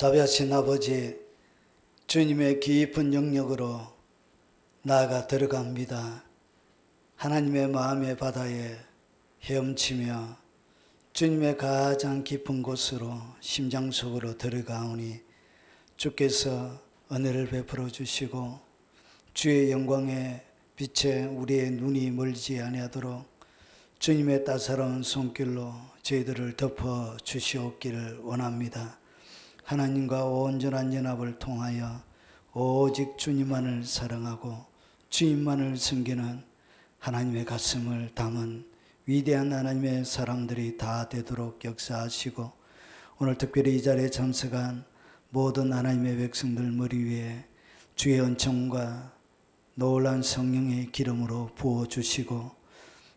자비하신 아버지, 주님의 깊은 영역으로 나아가 들어갑니다. 하나님의 마음의 바다에 헤엄치며 주님의 가장 깊은 곳으로 심장 속으로 들어가오니 주께서 은혜를 베풀어 주시고 주의 영광의 빛에 우리의 눈이 멀지 아니하도록 주님의 따사로운 손길로 저희들을 덮어 주시옵기를 원합니다. 하나님과 온전한 연합을 통하여 오직 주님만을 사랑하고 주님만을 섬기는 하나님의 가슴을 담은 위대한 하나님의 사람들이 다 되도록 역사하시고, 오늘 특별히 이 자리에 참석한 모든 하나님의 백성들 머리 위에 주의 은총과 놀라운 성령의 기름으로 부어주시고,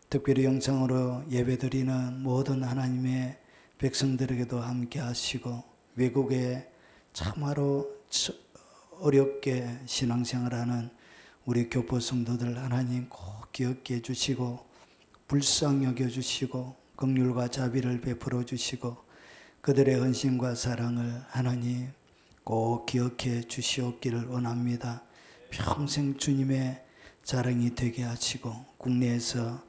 특별히 영상으로 예배드리는 모든 하나님의 백성들에게도 함께 하시고, 외국에 참으로 어렵게 신앙생활하는 우리 교포 성도들 하나님 꼭 기억해 주시고 불쌍히 여겨주시고 긍휼과 자비를 베풀어 주시고 그들의 헌신과 사랑을 하나님 꼭 기억해 주시옵기를 원합니다. 평생 주님의 자랑이 되게 하시고 국내에서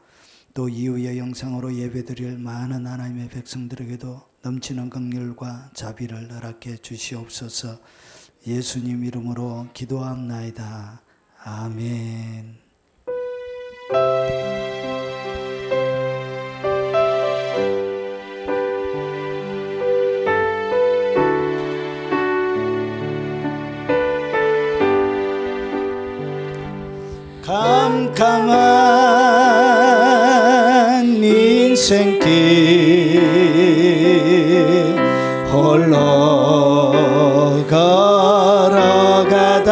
또 이후의 영상으로 예배드릴 많은 하나님의 백성들에게도 넘치는 긍휼과 자비를 허락해 주시옵소서. 예수님 이름으로 기도합나이다. 아멘. 캄캄한 인생길 홀로 걸어가다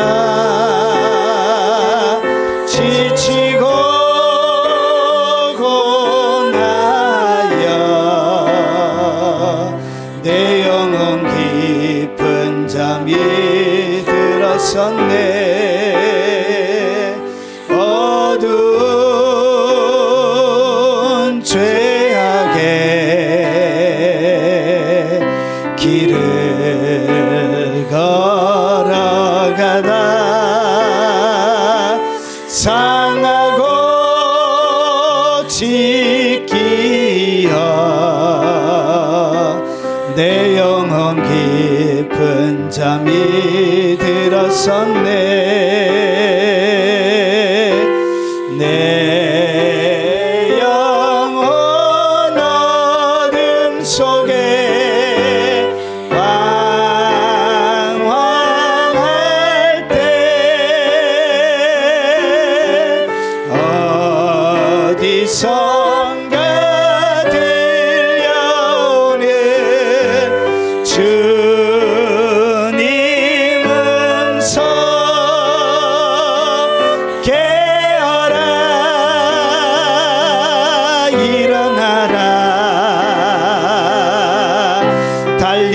지치고 고나여 내 영혼 깊은 잠이 들었었네. 어두운 죄악의 길을 걸어가다 상하고 찢기어 내 영혼 깊은 잠이 들었었네. 내 영혼 어둠 속에 방황할 때 어디선가 들려오는 주님 음성 깨어라 일어나라 달리다금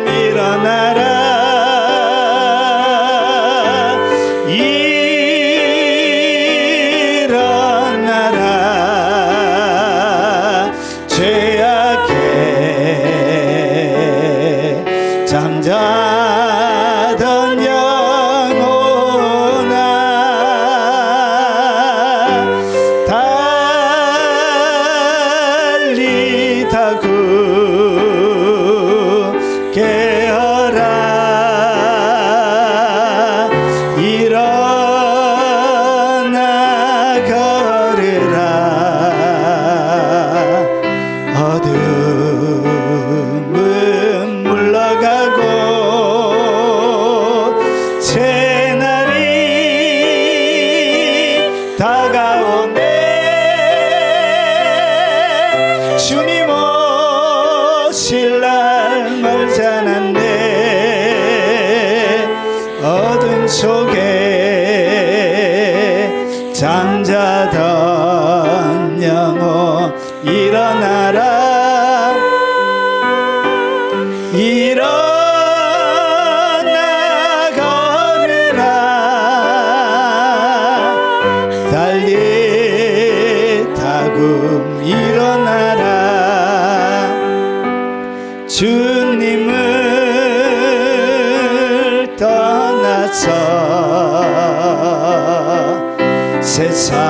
일어나라 일어나라 죄악에 잠자던 영혼아 달리다구 깨어라 일어나 걸으라 어둠은 물러가고 새날이 다가오네. 주님 오실 날 멀지 않았네. 어둠 속에 잠자던 영혼 일어나라 일어나 걸으라 달리다금 일어나라 주님을 떠나서 세상을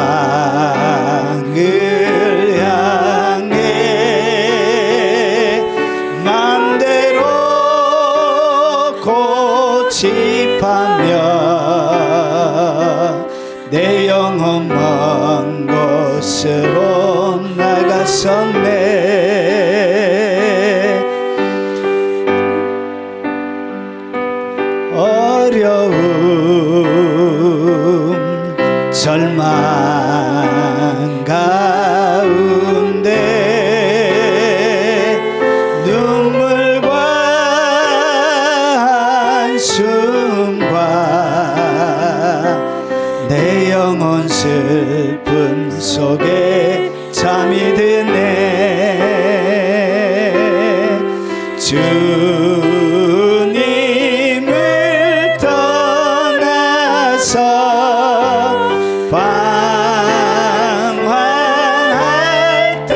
향해 맘대로 고집하며 내 영혼 먼 곳으로 나갔었네. 어려움 절망 가운데 눈물과 한숨과 내 영혼 슬픔 속에 잠이 드네. 주님을 떠나서 방황할 때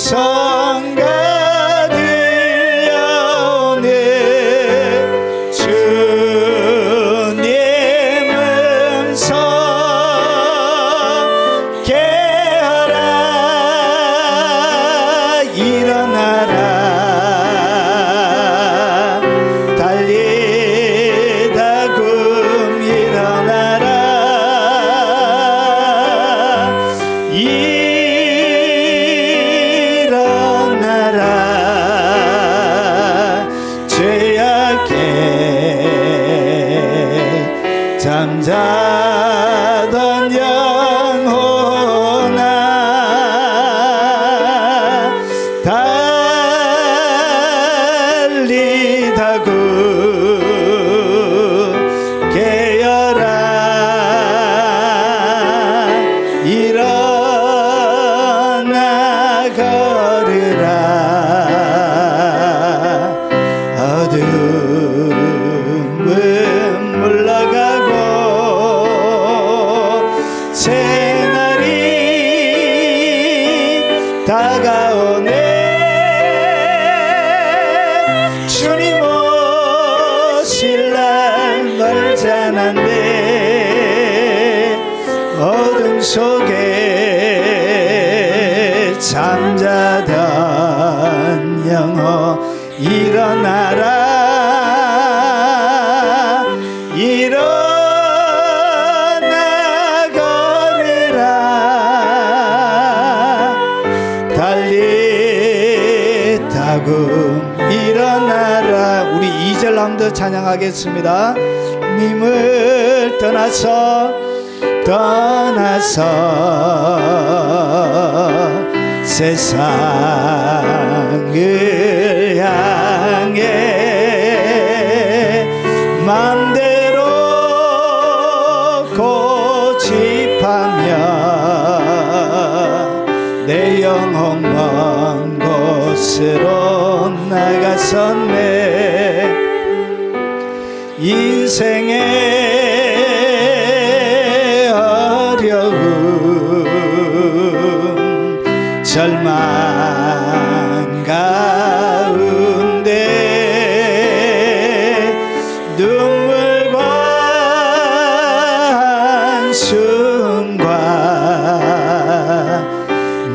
어디선가 들려오는 주님 음성 깨어라 일어나라 달리다 금 일어나라 일어나라 죄악에 잠자던 영혼아 달리다 구 깨어라 일어나 걸으라 어둠은 물러가고 새날이 다가오네. 주님 오실 날 멀지 않았네. 어둠 속에 잠자던 영혼 일어나라 일어나 걸으라 달리다금 일어나라. 우리 2절 함도 찬양하겠습니다. 님을 떠나서 세상을 향해 맘대로 고집하며 내 영혼 먼 곳으로 나갔었네. 인생의 어려움 절망 가운데 눈물과 한숨과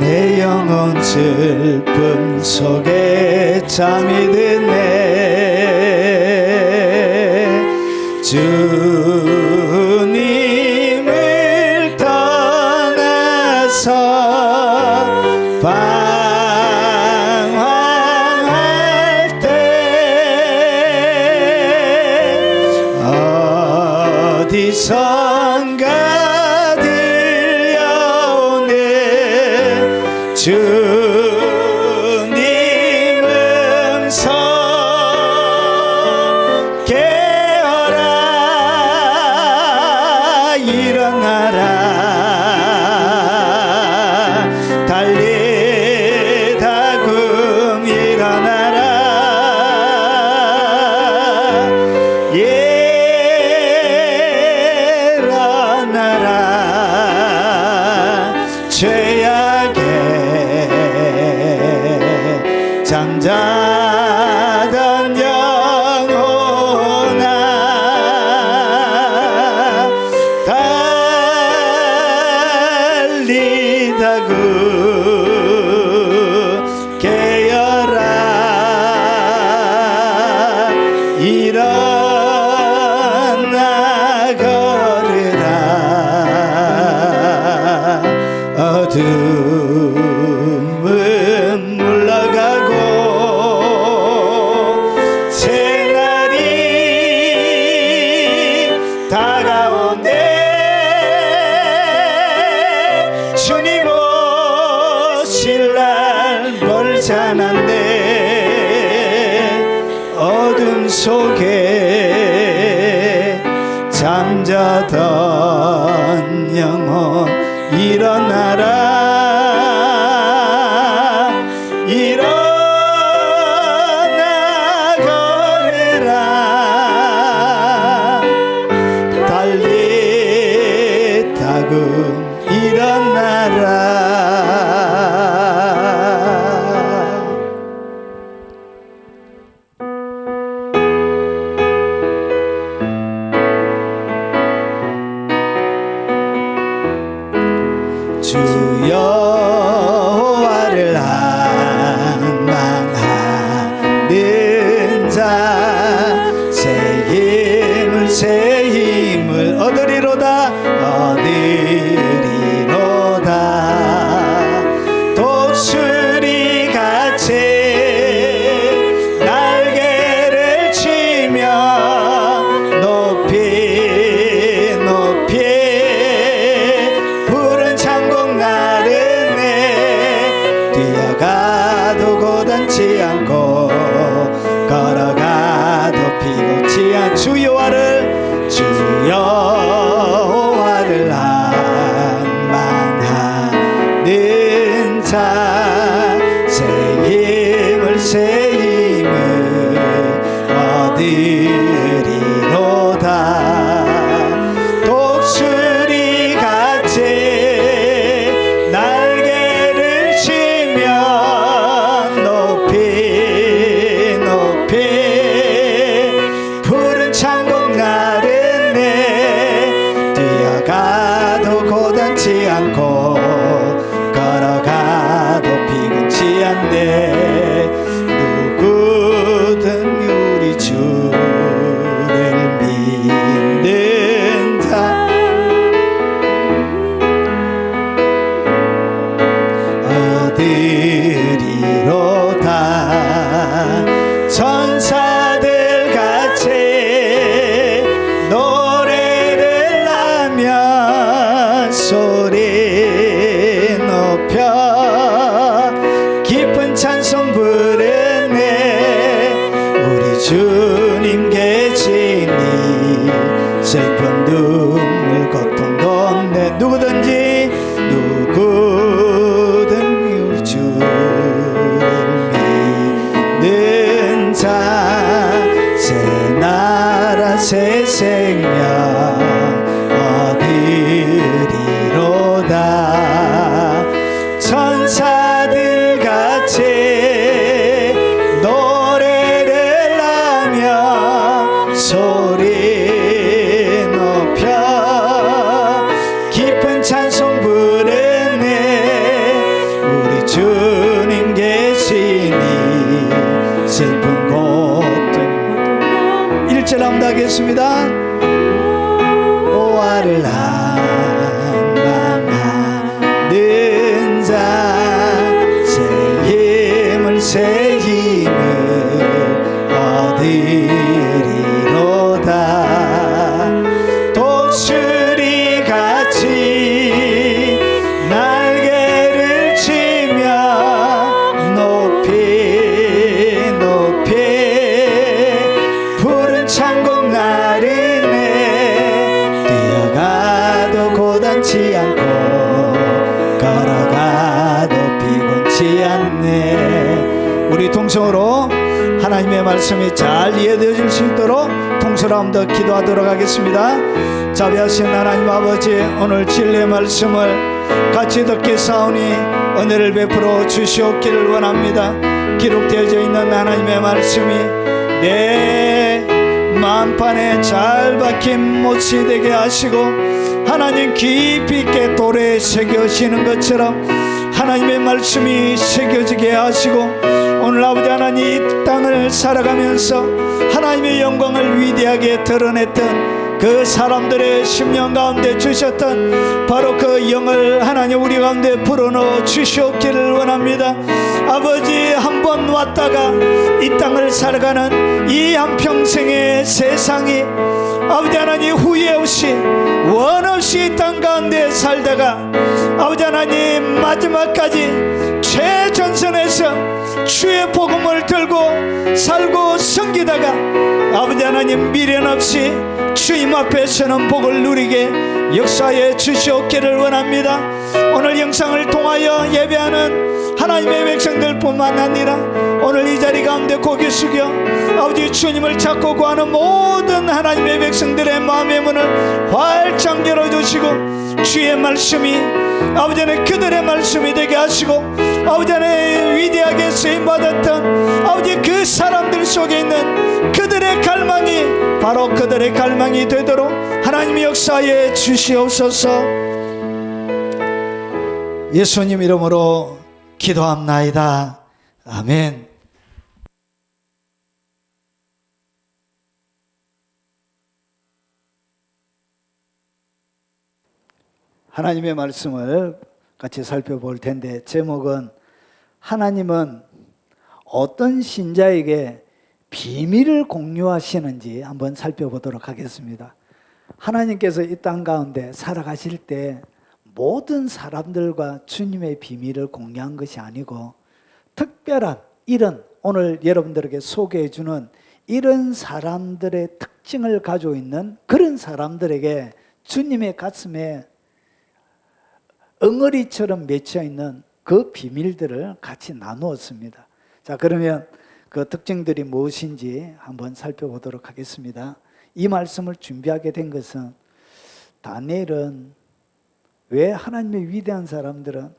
내 영혼 슬픔 속에 잠이 드네. 주님을 떠나서 방황할 때 어디선가 들려오는 주님 음성 깨어라 일어나라 달리다 금 일어나라 일어나라 죄악 가게 잠자던 영혼아 달리다구 깨어라 일어나 걸으라 어둠은 물러가고 새날이 다가오네 주님 오실 날 멀지 않았네 어둠 속에 잠자던 영혼 일어나라 일어나 걸으라 달리다군 일어나라 주 여호와를 만나는 자 새 힘을 얻으리로다 독수리 같이 날개를 치며 높이 높이 푸른 창공 나르네 뛰어가도 고단치 않고 걸어가도 피곤치 않 주 여호와를 만나는 자 새 힘을 얻으리로다 독수리 같이 날개를 치며 높이 높이 푸른 창공 나르네 뛰어가도 고단치 않고 걸어가도 피곤치 않네 누구든 우리 주를 믿는 자 얻으리로다 천사들 같이 노래를 하며 소리 높여 깊은 찬송 부르네 우리 주님 계시니 슬픈 눈물 고통도 없네 누구든 우리 주를 믿는 자 새 나라 새 생명 얻으리로다 천사들 같이 노래를 하며 소리 높여 깊은 찬송 부르네 우리 주님 계시니 슬픈 고통 1절 한번 하겠습니다 오와를 만나는 자 새 힘을 얻으리로다 독수리 같이 날개를 치며 높이 높이 푸른 창공 나르네 뛰어가도 고단치 않고 걸어가도 피곤치 않네 우리 통성으로 하나님의 말씀이 잘 이해되어질 수 있도록 통성으로 한번 더 기도하도록 하겠습니다. 자비하신 하나님 아버지 오늘 진리의 말씀을 같이 듣겠사오니 은혜를 베풀어 주시옵기를 원합니다. 기록되어져 있는 하나님의 말씀이 내 마음판에 잘 박힌 못이 되게 하시고 하나님 깊이 있게 돌에 새겨지는 것처럼 하나님의 말씀이 새겨지게 하시고 오늘 아버지 하나님 이 땅을 살아가면서 하나님의 영광을 위대하게 드러냈던 그 사람들의 심령 가운데 주셨던 바로 그 영을 하나님 우리 가운데 불어넣어 주시옵기를 원합니다. 아버지 한 번 왔다가 이 땅을 살아가는 이 한평생의 세상이 아버지 하나님 후회 없이 원 없이 이 땅 가운데 살다가 아버지 하나님 마지막까지 최전선에서 주의 복음을 들고 살고 섬기다가 아버지 하나님 미련 없이 주님 앞에 서는 복을 누리게 역사해 주시옵기를 원합니다. 오늘 영상을 통하여 예배하는 하나님의 백성들뿐만 아니라 오늘 이 자리 가운데 고개 숙여 아버지 주님을 찾고 구하는 모든 하나님의 백성들의 마음의 문을 활짝 열어주시고 주의 말씀이 아버지 하나님 그들의 말씀이 되게 하시고 아버지 하나님 위대하게 쓰임받았던 아버지 그 사람들 속에 있는 그들의 갈망이 바로 그들의 갈망이 되도록 하나님의 역사에 주시옵소서. 예수님 이름으로 기도합나이다. 아멘. 하나님의 말씀을 같이 살펴볼 텐데 제목은 하나님은 어떤 신자에게 비밀을 공유하시는지 한번 살펴보도록 하겠습니다. 하나님께서 이 땅 가운데 살아가실 때 모든 사람들과 주님의 비밀을 공유한 것이 아니고 특별한 이런 오늘 여러분들에게 소개해 주는 이런 사람들의 특징을 가지고 있는 그런 사람들에게 주님의 가슴에 엉어리처럼 맺혀 있는 그 비밀들을 같이 나누었습니다. 자, 그러면 그 특징들이 무엇인지 한번 살펴보도록 하겠습니다. 이 말씀을 준비하게 된 것은 다니엘은 왜 하나님의 위대한 사람들은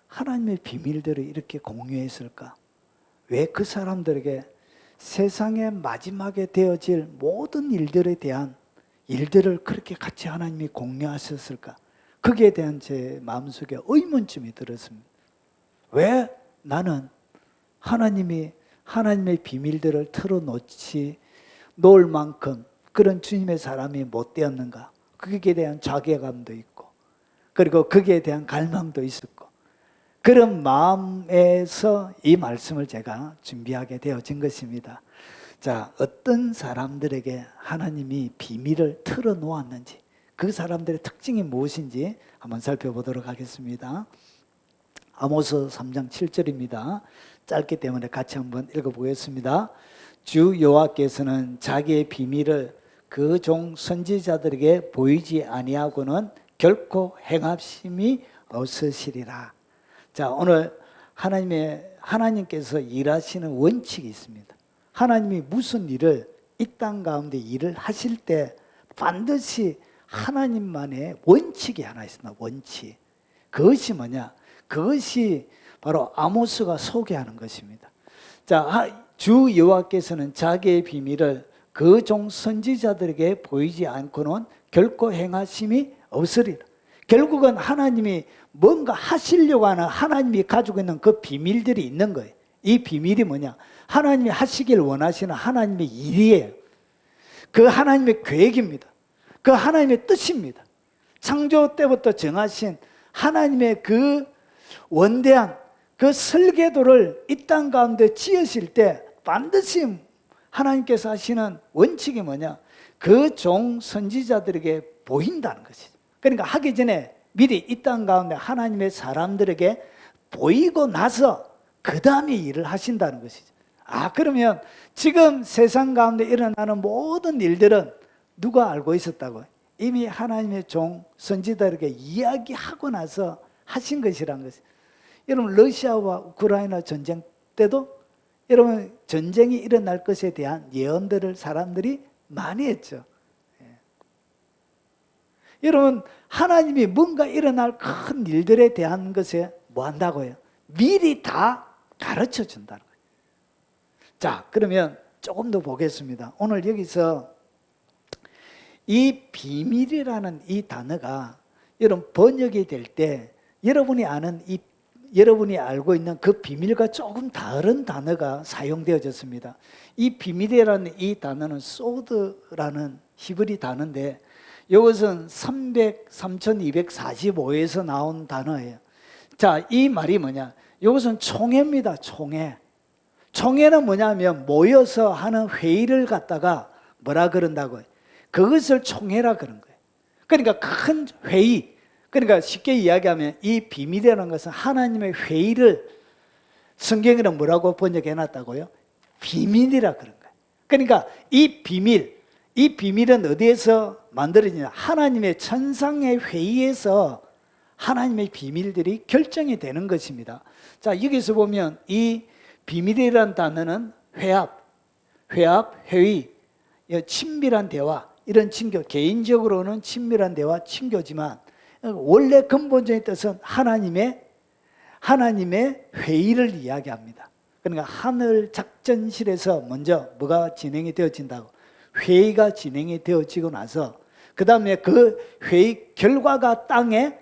하나님의 비밀들을 이렇게 공유했을까? 왜 그 사람들에게 세상의 마지막에 되어질 모든 일들에 대한 일들을 그렇게 같이 하나님이 공유하셨을까? 거기에 대한 제 마음속에 의문점이 들었습니다. 왜 나는 하나님이 하나님의 비밀들을 털어놓지 놓을 만큼 그런 주님의 사람이 못 되었는가? 거기에 대한 자괴감도 있고 그리고 거기에 대한 갈망도 있었고 그런 마음에서 이 말씀을 제가 준비하게 되어진 것입니다. 자, 어떤 사람들에게 하나님이 비밀을 털어놓았는지 그 사람들의 특징이 무엇인지 한번 살펴보도록 하겠습니다. 아모스 3장 7절입니다. 짧기 때문에 같이 한번 읽어보겠습니다. 주 여호와께서는 자기의 비밀을 그 종 선지자들에게 보이지 아니하고는 결코 행하심이 없으시리라. 자, 오늘 하나님께서 일하시는 원칙이 있습니다. 하나님이 무슨 일을 이 땅 가운데 일을 하실 때 반드시 하나님만의 원칙이 하나 있습니다. 원칙. 그것이 뭐냐? 그것이 바로 아모스가 소개하는 것입니다. 자, 주 여호와께서는 자기의 비밀을 그 종 선지자들에게 보이지 않고는 결코 행하심이 없으리라. 결국은 하나님이 뭔가 하시려고 하는 하나님이 가지고 있는 그 비밀들이 있는 거예요. 이 비밀이 뭐냐? 하나님이 하시길 원하시는 하나님의 일이에요. 그 하나님의 계획입니다. 그 하나님의 뜻입니다. 창조 때부터 정하신 하나님의 그 원대한 그 설계도를 이 땅 가운데 지으실 때 반드시 하나님께서 하시는 원칙이 뭐냐? 그 종 선지자들에게 보인다는 것이죠. 그러니까 하기 전에 미리 이 땅 가운데 하나님의 사람들에게 보이고 나서 그 다음에 일을 하신다는 것이죠. 그러면 지금 세상 가운데 일어나는 모든 일들은 누가 알고 있었다고요? 이미 하나님의 종 선지자들에게 이야기하고 나서 하신 것이란 것이죠. 여러분 러시아와 우크라이나 전쟁 때도 여러분 전쟁이 일어날 것에 대한 예언들을 사람들이 많이 했죠. 여러분 하나님이 뭔가 일어날 큰 일들에 대한 것에 뭐 한다고요? 미리 다 가르쳐 준다는 거예요. 자, 그러면 조금 더 보겠습니다. 오늘 여기서 이 비밀이라는 이 단어가 여러분 번역이 될 때 여러분이 알고 있는 그 비밀과 조금 다른 단어가 사용되어졌습니다. 이 비밀이라는 이 단어는 소드라는 히브리 단어인데 이것은 3245에서 나온 단어예요. 자, 이 말이 뭐냐? 이것은 총회입니다. 총회. 총회는 뭐냐면 모여서 하는 회의를 갖다가 뭐라 그런다고요? 그것을 총회라 그런 거예요. 그러니까 큰 회의. 그러니까 쉽게 이야기하면 이 비밀이라는 것은 하나님의 회의를 성경에는 뭐라고 번역해 놨다고요? 비밀이라 그런 거예요. 그러니까 이 비밀은 어디에서 만들어지냐? 하나님의 천상의 회의에서 하나님의 비밀들이 결정이 되는 것입니다. 자, 여기서 보면 이 비밀이라는 단어는 회의, 친밀한 대화, 이런 친교, 개인적으로는 친밀한 대화, 친교지만 원래 근본적인 뜻은 하나님의 회의를 이야기합니다. 그러니까 하늘 작전실에서 먼저 뭐가 진행이 되어진다고? 회의가 진행이 되어지고 나서 그 다음에 그 회의 결과가 땅에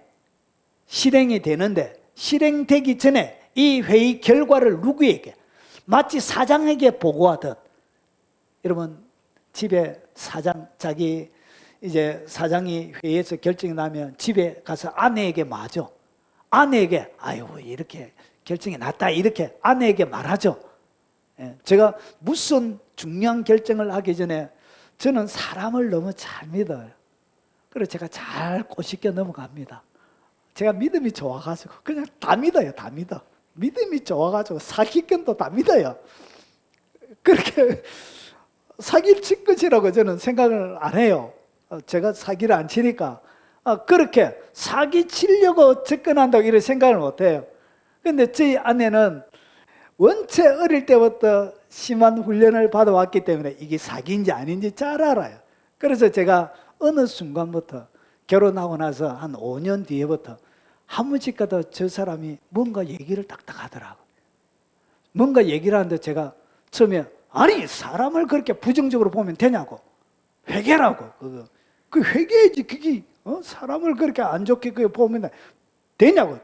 실행이 되는데 실행되기 전에 이 회의 결과를 누구에게? 마치 사장에게 보고하듯. 여러분 집에 사장이 회의에서 결정이 나면 집에 가서 아내에게 말하죠. 아내에게 아유 이렇게 결정이 났다 이렇게 아내에게 말하죠. 제가 무슨 중요한 결정을 하기 전에 저는 사람을 너무 잘 믿어요. 그래서 제가 잘 꼬시게 넘어갑니다. 제가 믿음이 좋아가지고 그냥 다 믿어요. 다 믿어. 믿음이 좋아가지고 사기꾼도 다 믿어요. 그렇게 사기를 칠 것이라고 저는 생각을 안 해요. 제가 사기를 안 치니까 그렇게 사기 치려고 접근한다고 이런 생각을 못 해요. 그런데 저희 아내는 원체 어릴 때부터 심한 훈련을 받아왔기 때문에 이게 사기인지 아닌지 잘 알아요. 그래서 제가 어느 순간부터 결혼하고 나서 한 5년 뒤에부터 한 번씩 가다 저 사람이 뭔가 얘기를 딱딱 하더라고요. 뭔가 얘기를 하는데 제가 처음에 아니 사람을 그렇게 부정적으로 보면 되냐고. 회개라고. 그 회개야지. 그게 사람을 그렇게 안 좋게 보면 되냐고.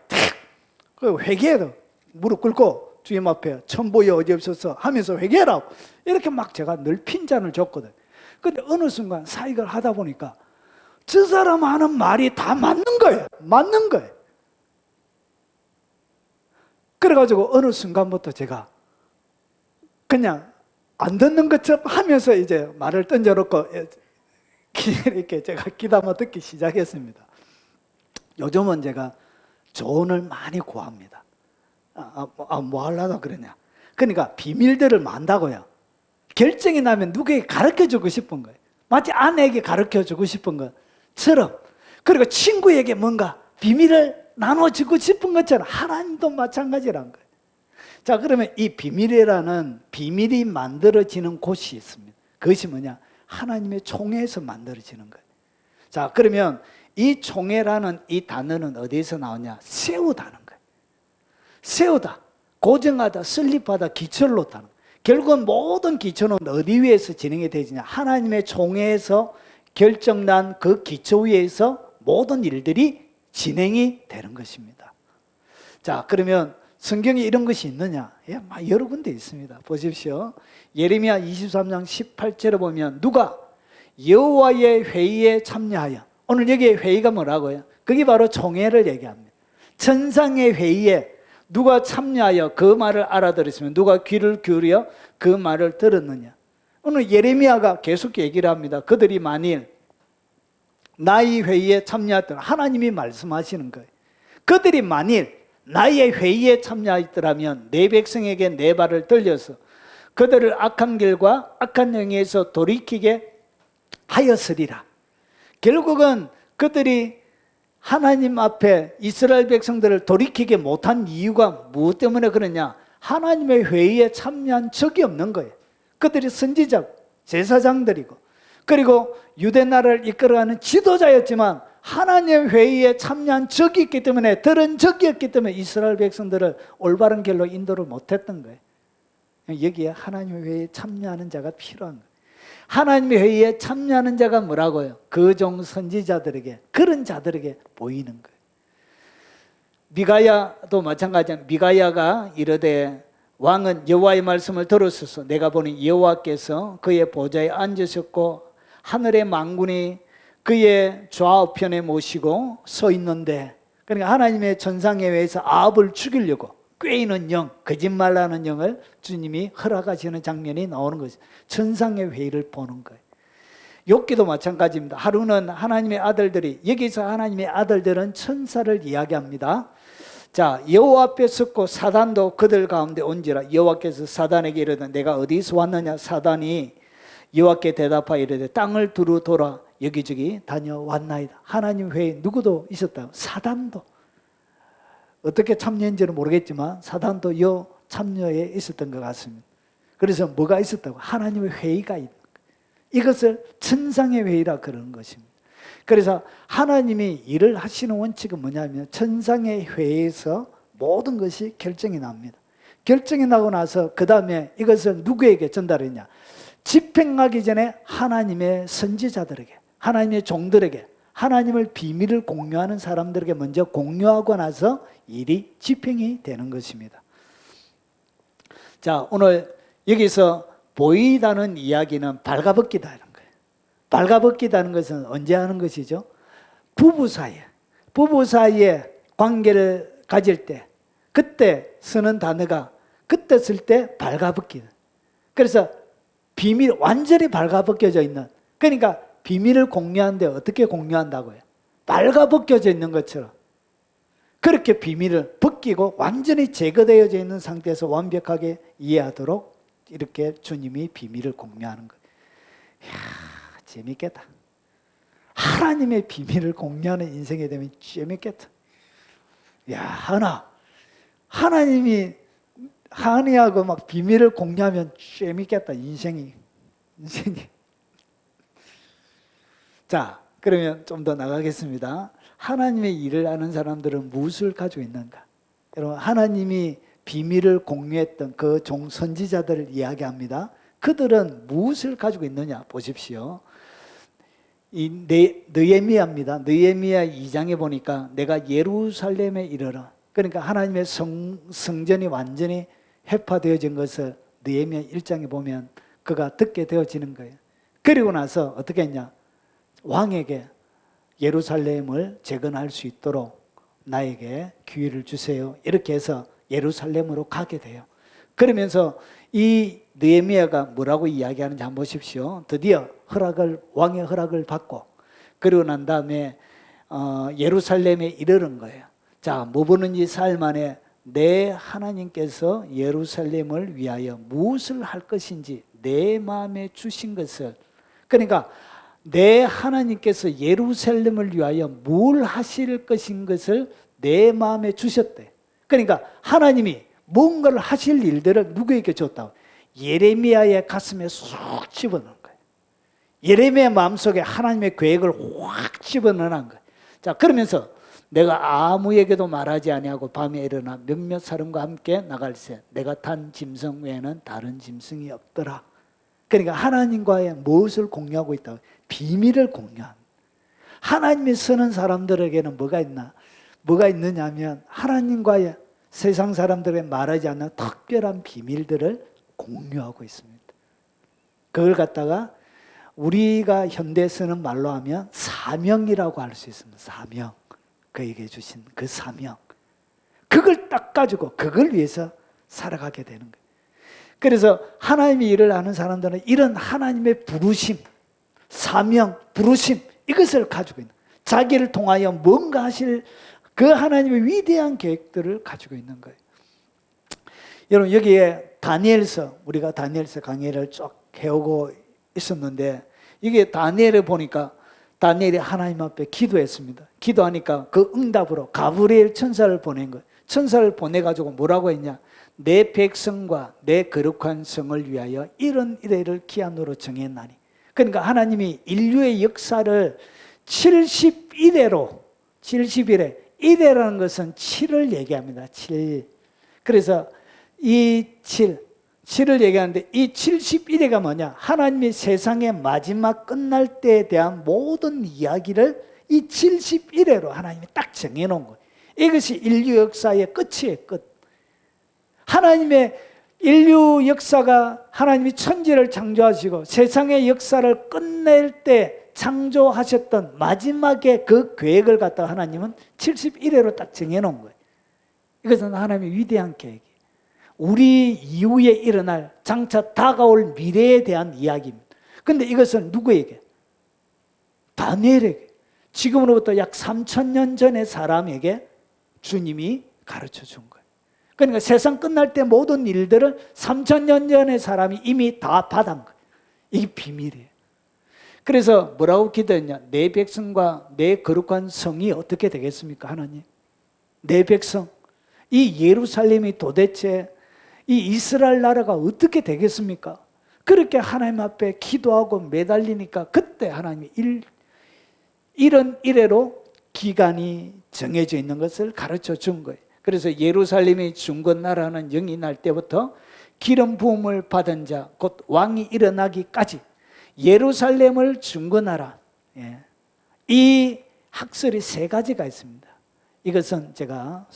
그 회개해도 무릎 꿇고 주님 앞에 천보에 어디 없어서 하면서 회개라고. 이렇게 막 제가 늘 핀잔을 줬거든. 근데 어느 순간 사역을 하다 보니까 저 사람 하는 말이 다 맞는 거예요. 맞는 거예요. 그래가지고 어느 순간부터 제가 그냥 안 듣는 것처럼 하면서 이제 말을 던져놓고 이렇게 제가 귀담아 듣기 시작했습니다. 요즘은 제가 조언을 많이 구합니다. 뭐 하려고 그러냐. 그러니까 비밀들을 만다고요. 결정이 나면 누구에게 가르쳐주고 싶은 거예요. 마치 아내에게 가르쳐주고 싶은 것처럼. 그리고 친구에게 뭔가 비밀을 나눠주고 싶은 것처럼 하나님도 마찬가지란 거예요. 자, 그러면 이 비밀이 만들어지는 곳이 있습니다. 그것이 뭐냐? 하나님의 총회에서 만들어지는 거예요. 자, 그러면 이 총회라는 이 단어는 어디에서 나오냐? 세우다는 거예요. 세우다, 고정하다, 설립하다, 기초를 놓다는 거예요. 결국은 모든 기초는 어디 위에서 진행이 되지냐? 하나님의 총회에서 결정난 그 기초 위에서 모든 일들이 진행이 되는 것입니다. 자, 그러면 성경에 이런 것이 있느냐? 예, 여러 군데 있습니다. 보십시오. 예레미야 23장 18절에 보면 누가 여호와의 회의에 참여하여, 오늘 여기에 회의가 뭐라고요? 그게 바로 총회를 얘기합니다. 천상의 회의에 누가 참여하여 그 말을 알아들었으면 누가 귀를 기울여 그 말을 들었느냐? 오늘 예레미야가 계속 얘기를 합니다. 그들이 만일 나의 회의에 참여했던, 하나님이 말씀하시는 거예요. 그들이 만일 나의 회의에 참여했더라면 내 백성에게 내 발을 들려서 그들을 악한 길과 악한 행위에서 돌이키게 하였으리라. 결국은 그들이 하나님 앞에 이스라엘 백성들을 돌이키게 못한 이유가 무엇 때문에 그러냐? 하나님의 회의에 참여한 적이 없는 거예요. 그들이 선지자, 제사장들이고 그리고 유대 나라를 이끌어가는 지도자였지만 하나님의 회의에 참여한 적이 있기 때문에, 들은 적이 없기 때문에 이스라엘 백성들을 올바른 길로 인도를 못했던 거예요. 여기에 하나님의 회의에 참여하는 자가 필요한 거예요. 하나님의 회의에 참여하는 자가 뭐라고요? 그 종 선지자들에게, 그런 자들에게 보이는 거예요. 미가야도 마찬가지입니다. 미가야가 이르되 왕은 여호와의 말씀을 들었소서. 내가 보니 여호와께서 그의 보좌에 앉으셨고 하늘의 만군이 그의 좌우편에 모시고 서 있는데, 그러니까 하나님의 천상에 의해서 아합을 죽이려고 꾀이는 영, 거짓말하는 영을 주님이 허락하시는 장면이 나오는 것이죠. 천상의 회의를 보는 거예요. 욥기도 마찬가지입니다. 하루는 하나님의 아들들이, 여기서 하나님의 아들들은 천사를 이야기합니다. 자, 여호와 앞에 섰고 사단도 그들 가운데 온지라. 여호와께서 사단에게 이르되 내가 어디서 왔느냐. 사단이 여호와께 대답하여 이르되 땅을 두루 돌아 여기저기 다녀왔나이다. 하나님 회의 누구도 있었다. 사단도. 어떻게 참여했는지는 모르겠지만 사단도 요 참여에 있었던 것 같습니다. 그래서 뭐가 있었다고? 하나님의 회의가 있는 거예요. 이것을 천상의 회의라 그러는 것입니다. 그래서 하나님이 일을 하시는 원칙은 뭐냐면 천상의 회의에서 모든 것이 결정이 납니다. 결정이 나고 나서 그 다음에 이것을 누구에게 전달했냐? 집행하기 전에 하나님의 선지자들에게, 하나님의 종들에게, 하나님을 비밀을 공유하는 사람들에게 먼저 공유하고 나서 일이 집행이 되는 것입니다. 자, 오늘 여기서 보이다는 이야기는 발가벗기다 이런 거예요. 발가벗기다는 것은 언제 하는 것이죠? 부부 사이에 관계를 가질 때, 그때 쓰는 단어가, 그때 쓸 때 발가벗기다. 그래서 비밀, 완전히 발가벗겨져 있는, 그러니까 비밀을 공유하는데 어떻게 공유한다고요? 발가벗겨져 있는 것처럼 그렇게 비밀을 벗기고 완전히 제거되어져 있는 상태에서 완벽하게 이해하도록 이렇게 주님이 비밀을 공유하는 거예요. 이야, 재밌겠다. 하나님의 비밀을 공유하는 인생이 되면 재밌겠다. 야, 하나님이 하나님하고 막 비밀을 공유하면 재밌겠다. 인생이. 자, 그러면 좀 더 나가겠습니다. 하나님의 일을 아는 사람들은 무엇을 가지고 있는가? 여러분, 하나님이 비밀을 공유했던 그 종 선지자들을 이야기합니다. 그들은 무엇을 가지고 있느냐 보십시오. 이 느헤미야입니다. 느헤미야 2장에 보니까 내가 예루살렘에 이르러, 그러니까 하나님의 성전이 완전히 회파되어진 것을 느헤미야 1장에 보면 그가 듣게 되어지는 거예요. 그리고 나서 어떻게 했냐? 왕에게 예루살렘을 재건할 수 있도록 나에게 기회를 주세요. 이렇게 해서 예루살렘으로 가게 돼요. 그러면서 이 느헤미야가 뭐라고 이야기하는지 한번 보십시오. 드디어 왕의 허락을 받고, 그리고 난 다음에 예루살렘에 이르는 거예요. 자, 뭐 보는지 사흘 만에 내 하나님께서 예루살렘을 위하여 무엇을 할 것인지 내 마음에 주신 것을, 그러니까 내 하나님께서 예루살렘을 위하여 뭘 하실 것인 것을 내 마음에 주셨대. 그러니까 하나님이 뭔가를 하실 일들을 누구에게 줬다고? 예레미야의 가슴에 쏙 집어넣은 거예요. 예레미야 마음속에 하나님의 계획을 확 집어넣은 거예요. 자, 그러면서 내가 아무에게도 말하지 아니하고 밤에 일어나 몇몇 사람과 함께 나갈새 내가 탄 짐승 외에는 다른 짐승이 없더라. 그러니까 하나님과의 무엇을 공유하고 있다고? 비밀을 공유한. 하나님이 쓰는 사람들에게는 뭐가 있느냐 하면 하나님과의 세상 사람들에게 말하지 않는 특별한 비밀들을 공유하고 있습니다. 그걸 갖다가 우리가 현대 쓰는 말로 하면 사명이라고 할 수 있습니다. 사명. 그에게 주신 그 사명. 그걸 딱 가지고 그걸 위해서 살아가게 되는 거예요. 그래서 하나님의 일을 하는 사람들은 이런 하나님의 부르심, 사명, 부르심, 이것을 가지고 있는, 자기를 통하여 뭔가 하실 그 하나님의 위대한 계획들을 가지고 있는 거예요. 여러분, 여기에 다니엘서, 우리가 다니엘서 강의를 쭉 해오고 있었는데, 이게 다니엘을 보니까 다니엘이 하나님 앞에 기도했습니다. 기도하니까 그 응답으로 가브리엘 천사를 보낸 거예요. 천사를 보내가지고 뭐라고 했냐? 내 백성과 내 거룩한 성을 위하여 이런 이래를 기한으로 정했나니. 그러니까 하나님이 인류의 역사를 70 71회로 71회 1회라는 것은 7을 얘기합니다. 7. 그래서 이 7을 얘기하는데 이 71회가 뭐냐? 하나님이 세상의 마지막 끝날 때에 대한 모든 이야기를 이 71회로 하나님이 딱 정해놓은 거예요. 이것이 인류 역사의 끝이에요. 끝. 하나님의 인류 역사가 하나님이 천지를 창조하시고 세상의 역사를 끝낼 때 창조하셨던 마지막의 그 계획을 갖다가 하나님은 71회로 딱 정해놓은 거예요. 이것은 하나님의 위대한 계획이에요. 우리 이후에 일어날 장차 다가올 미래에 대한 이야기입니다. 그런데 이것은 누구에게? 다니엘에게. 지금으로부터 약 3,000년 전의 사람에게 주님이 가르쳐 준 거예요. 그러니까 세상 끝날 때 모든 일들을 3,000년 전의 사람이 이미 다 받은 거예요. 이게 비밀이에요. 그래서 뭐라고 기도했냐? 내 백성과 내 거룩한 성이 어떻게 되겠습니까? 하나님, 내 백성, 이 예루살렘이 도대체 이 이스라엘 나라가 어떻게 되겠습니까? 그렇게 하나님 앞에 기도하고 매달리니까 그때 하나님이 이런 이래로 기간이 정해져 있는 것을 가르쳐 준 거예요. 그래서 예루살렘이 중건나라는 영이 날 때부터 기름 부음을 받은 자, 곧 왕이 일어나기까지 예루살렘을 중건하라. 이 학설이 세 가지가 있습니다. 이것은 제가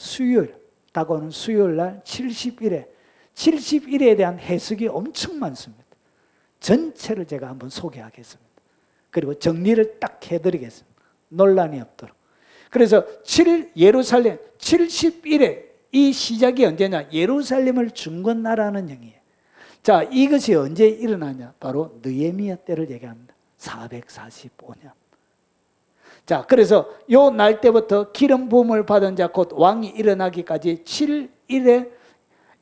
다가오는 수요일 날 71회에 대한 해석이 엄청 많습니다. 전체를 제가 한번 소개하겠습니다. 그리고 정리를 딱 해드리겠습니다. 논란이 없도록. 그래서 예루살렘 71회 이 시작이 언제냐? 예루살렘을 중건나라는 영이에요. 자, 이것이 언제 일어나냐? 바로 느헤미야 때를 얘기합니다. 445년. 자, 그래서 요 날 때부터 기름 부음을 받은 자 곧 왕이 일어나기까지 7일에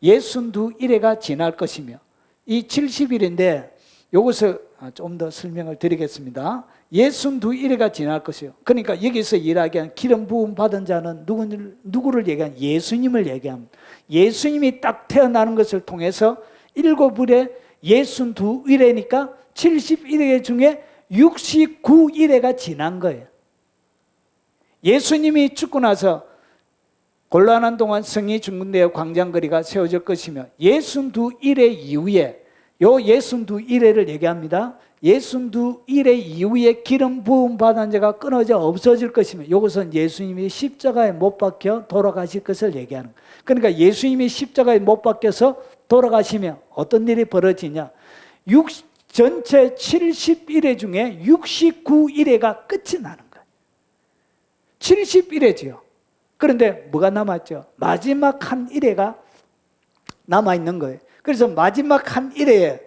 62일에가 지날 것이며 이 70일인데 이것을 좀 더 설명을 드리겠습니다. 62일에가 지날 것이요. 그러니까 여기서 이야기한 기름 부음 받은 자는 누구를 얘기한? 예수님을 얘기합니다. 예수님이 딱 태어나는 것을 통해서 7일에 62일이니까 71일 중에 69일에가 지난 거예요. 예수님이 죽고 나서 곤란한 동안 성이 중건되어 광장거리가 세워질 것이며 62일의 이후에 요 62일을 얘기합니다. 62일의 이후에 기름 부음 받은 자가 끊어져 없어질 것이며 이것은 예수님이 십자가에 못 박혀 돌아가실 것을 얘기하는 거예요. 그러니까 예수님이 십자가에 못 박혀서 돌아가시면 어떤 일이 벌어지냐? 전체 70일회 중에 69일회가 끝이 나는 거예요. 70일회지요. 그런데 뭐가 남았죠? 마지막 한 일회가 남아있는 거예요. 그래서 마지막 한 일회에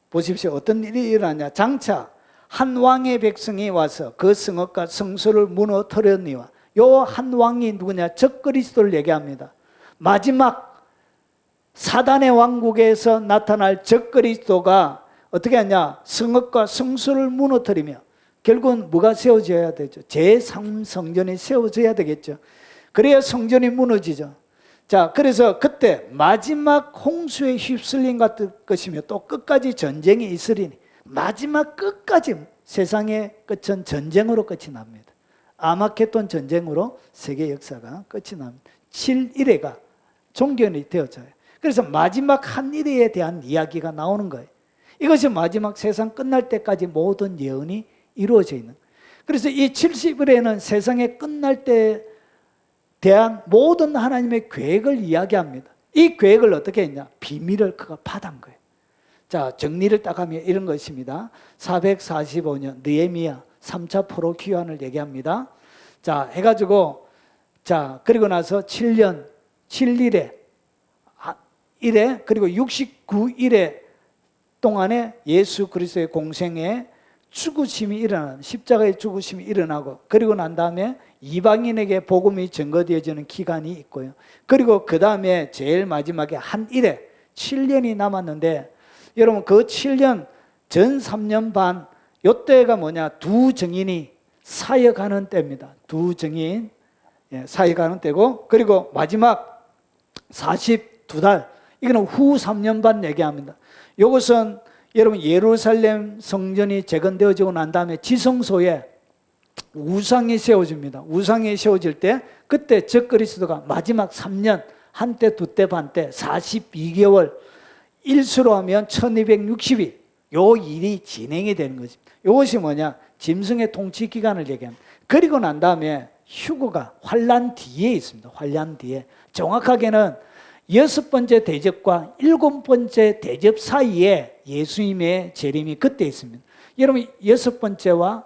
보십시오. 어떤 일이 일어나냐? 장차 한 왕의 백성이 와서 그 성읍과 성소를 무너뜨렸니와 요 한 왕이 누구냐? 적그리스도를 얘기합니다. 마지막 사단의 왕국에서 나타날 적그리스도가 어떻게 하냐? 성읍과 성소를 무너뜨리며 결국은 뭐가 세워져야 되죠? 제3성전이 세워져야 되겠죠. 그래야 성전이 무너지죠. 자, 그래서 그때 마지막 홍수에 휩쓸린 것이며 또 끝까지 전쟁이 있으리니 마지막 끝까지 세상의 끝은 전쟁으로 끝이 납니다. 아마겟돈 전쟁으로 세계 역사가 끝이 납니다. 7일회가 종견이 되어져요. 그래서 마지막 한 일회에 대한 이야기가 나오는 거예요. 이것이 마지막 세상 끝날 때까지 모든 예언이 이루어져 있는 거예요. 그래서 이 70일에는 세상의 끝날 때 대한 모든 하나님의 계획을 이야기합니다. 이 계획을 어떻게 했냐? 비밀을 그가 받은 거예요. 자, 정리를 딱 하면 이런 것입니다. 445년 느헤미야 3차 포로 귀환을 얘기합니다. 자, 해가지고 자, 그리고 나서 7년 7일에 그리고 69일에 동안에 예수 그리스도의 공생에 죽으심이 일어나는 십자가의 죽으심이 일어나고 그리고 난 다음에 이방인에게 복음이 증거되어지는 기간이 있고요. 그리고 그 다음에 제일 마지막에 한 일에 7년이 남았는데 여러분 그 7년 전 3년 반 요때가 뭐냐? 두 증인이 사역하는 때입니다. 두 증인 사역하는 때고 그리고 마지막 42달 이거는 후 3년 반 얘기합니다. 이것은 여러분 예루살렘 성전이 재건되어지고 난 다음에 지성소에 우상이 세워집니다. 우상이 세워질 때 그때 적그리스도가 마지막 3년, 한때, 두때, 반때, 42개월, 일수로 하면 1260일 요 일이 진행이 되는 거죠. 이것이 뭐냐? 짐승의 통치 기간을 얘기합니다. 그리고 난 다음에 휴거가 환란 뒤에 있습니다. 환란 뒤에. 정확하게는 6번째 대접과 7번째 대접 사이에 예수님의 재림이 그때 있습니다. 여러분 6번째와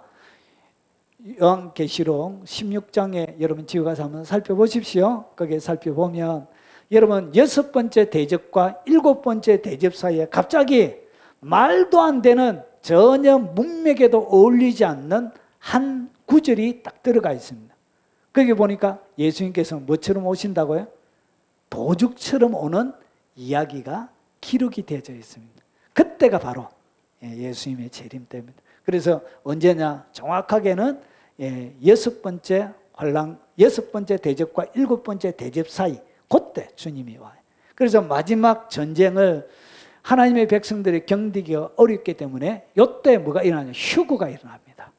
요한계시록 16장에 여러분 지금 가서 한번 살펴보십시오. 거기에 살펴보면 여러분 6번째 대접과 7번째 대접 사이에 갑자기 말도 안 되는 전혀 문맥에도 어울리지 않는 한 구절이 딱 들어가 있습니다. 거기 보니까 예수님께서 뭐처럼 오신다고요? 도둑처럼 오는 이야기가 기록이 되어져 있습니다. 그때가 바로 예수님의 재림 때입니다. 그래서 언제냐? 정확하게는 6번째 환란, 6번째 대접과 7번째 대접 사이, 그때 주님이 와요. 그래서 마지막 전쟁을 하나님의 백성들이 견디기가 어렵기 때문에 이때 뭐가 일어나냐? 휴거가 일어납니다.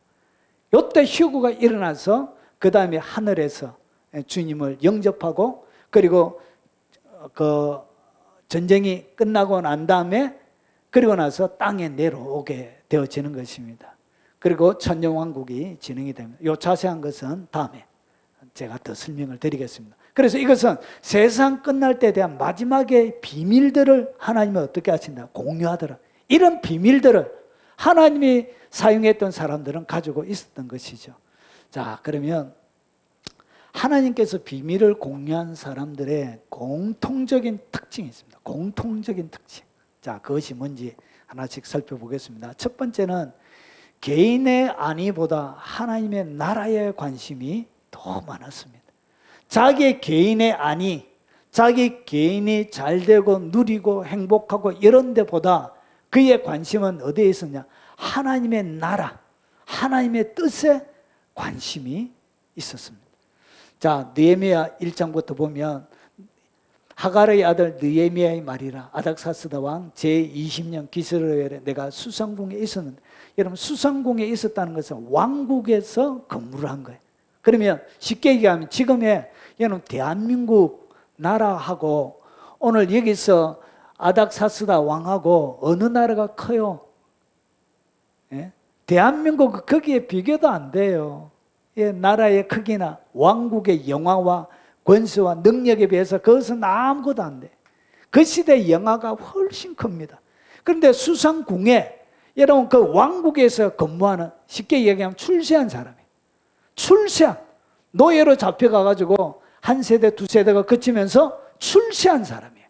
이때 휴거가 일어나서 그 다음에 하늘에서 주님을 영접하고 그리고 그 전쟁이 끝나고 난 다음에 그리고 나서 땅에 내려오게 되어지는 것입니다. 그리고 천정왕국이 진행이 됩니다. 이 자세한 것은 다음에 제가 더 설명을 드리겠습니다. 그래서 이것은 세상 끝날 때에 대한 마지막의 비밀들을 하나님이 어떻게 하신다? 공유하더라. 이런 비밀들을 하나님이 사용했던 사람들은 가지고 있었던 것이죠. 자, 그러면 하나님께서 비밀을 공유한 사람들의 공통적인 특징이 있습니다. 공통적인 특징. 자, 그것이 뭔지 하나씩 살펴보겠습니다. 첫 번째는 개인의 안위보다 하나님의 나라에 관심이 더 많았습니다. 자기 개인의 안위, 자기 개인이 잘되고 누리고 행복하고 이런 데보다 그의 관심은 어디에 있었냐? 하나님의 나라, 하나님의 뜻에 관심이 있었습니다. 자, 느헤미야 1장부터 보면 하갈의 아들 느헤미야의 말이라 아닥사스다 왕 제20년 기스로엘에 내가 수상궁에 있었는데, 여러분 수상궁에 있었다는 것은 왕국에서 근무를 한 거예요. 그러면 쉽게 얘기하면 지금의 여러분 대한민국 나라하고 오늘 여기서 아닥사스다 왕하고 어느 나라가 커요? 예? 대한민국 거기에 비교도 안 돼요. 예, 나라의 크기나 왕국의 영화와 권세와 능력에 비해서 그것은 아무것도 안 돼. 그 시대의 영화가 훨씬 큽니다. 그런데 수상궁에 여러분 그 왕국에서 근무하는, 쉽게 얘기하면 출세한 사람이에요. 출세한, 노예로 잡혀가가지고 한 세대 두 세대가 거치면서 출세한 사람이에요.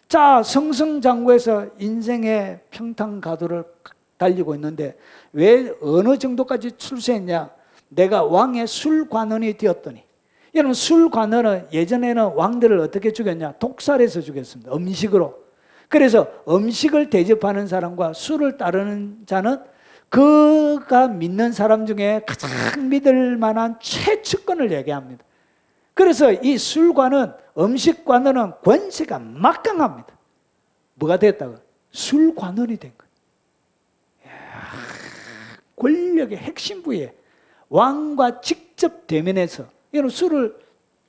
자, 승승장구해서 인생의 평탄가도를 달리고 있는데 왜 어느 정도까지 출세했냐? 내가 왕의 술관원이 되었더니, 여러분 술관원은 예전에는 왕들을 어떻게 죽였냐? 독살해서 죽였습니다. 음식으로. 그래서 음식을 대접하는 사람과 술을 따르는 자는 그가 믿는 사람 중에 가장 믿을 만한 최측근을 얘기합니다. 그래서 이 술관은, 음식관원은 권세가 막강합니다. 뭐가 됐다고? 술관원이 된 거예요. 권력의 핵심 부에 왕과 직접 대면해서 이런 술을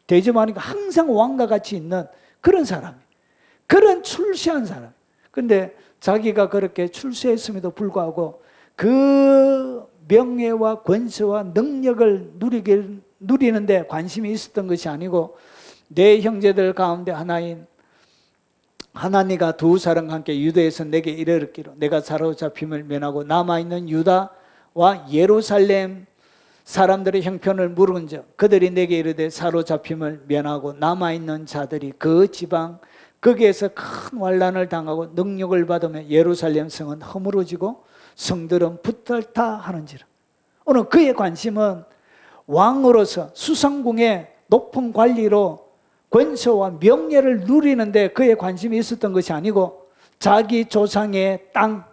대접하니까 항상 왕과 같이 있는 그런 사람이에요. 그런 출세한 사람. 그런데 자기가 그렇게 출세했음에도 불구하고 그 명예와 권세와 능력을 누리는데 관심이 있었던 것이 아니고, 내 형제들 가운데 하나인 하나니가 두 사람과 함께 유다에서 내게 이르기로 내가 사로잡힘을 면하고 남아있는 유다와 예루살렘 사람들의 형편을 물은즉 그들이 내게 이르되 사로잡힘을 면하고 남아있는 자들이 그 지방 거기에서 큰 환난을 당하고 능력을 받으며 예루살렘 성은 허물어지고 성들은 붙들다 하는지라. 오늘 그의 관심은 왕으로서 수상궁의 높은 관리로 권세와 명예를 누리는데 그의 관심이 있었던 것이 아니고, 자기 조상의 땅,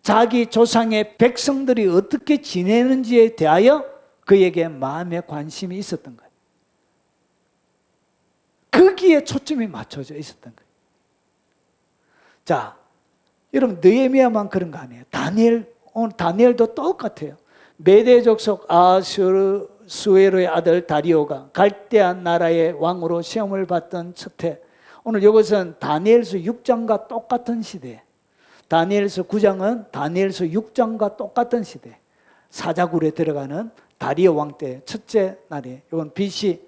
자기 조상의 백성들이 어떻게 지내는지에 대하여 그에게 마음의 관심이 있었던 거예요. 거기에 초점이 맞춰져 있었던 거예요. 자, 여러분 느헤미야만 그런 거 아니에요. 오늘 다니엘도 똑같아요. 메대 족속 아수에로의 아들 다리오가 갈대아 나라의 왕으로 시험을 받던 첫해, 오늘 이것은 다니엘서 6장과 똑같은 시대, 다니엘서 9장은 다니엘서 6장과 똑같은 시대, 사자굴에 들어가는 다리오 왕 때 첫째 날이에요. 이건 BC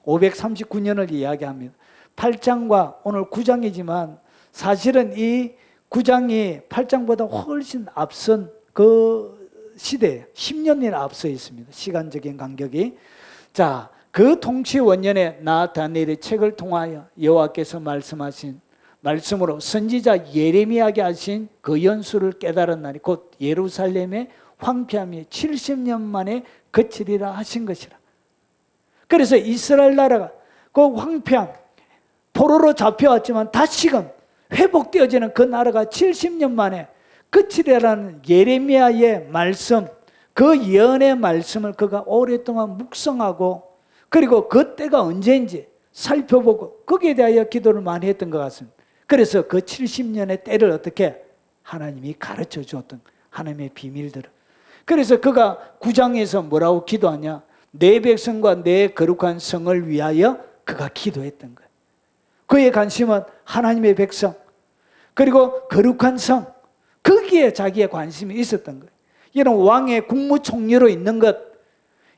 539년을 이야기합니다. 8장과 오늘 9장이지만 사실은 이 9장이 8장보다 훨씬 앞선 그 시대에 10년이나 앞서 있습니다. 시간적인 간격이. 자, 그 통치 원년에 나 다니엘의 책을 통하여 여호와께서 말씀하신 말씀으로 선지자 예레미야에게 하신 그 연수를 깨달은 날이 곧 예루살렘의 황폐함이 70년 만에 그치리라 하신 것이라. 그래서 이스라엘 나라가 그 황폐함, 포로로 잡혀왔지만 다시금 회복되어지는 그 나라가 70년 만에 끝이라는 예레미야의 말씀, 그 예언의 말씀을 그가 오랫동안 묵상하고 그리고 그 때가 언제인지 살펴보고 거기에 대하여 기도를 많이 했던 것 같습니다. 그래서 그 70년의 때를 어떻게 하나님이 가르쳐 주었던 하나님의 비밀들을. 그래서 그가 9장에서 뭐라고 기도하냐? 내 백성과 내 거룩한 성을 위하여 그가 기도했던 거예요. 그의 관심은 하나님의 백성 그리고 거룩한 성, 거기에 자기의 관심이 있었던 거예요. 여러분, 왕의 국무총리로 있는 것,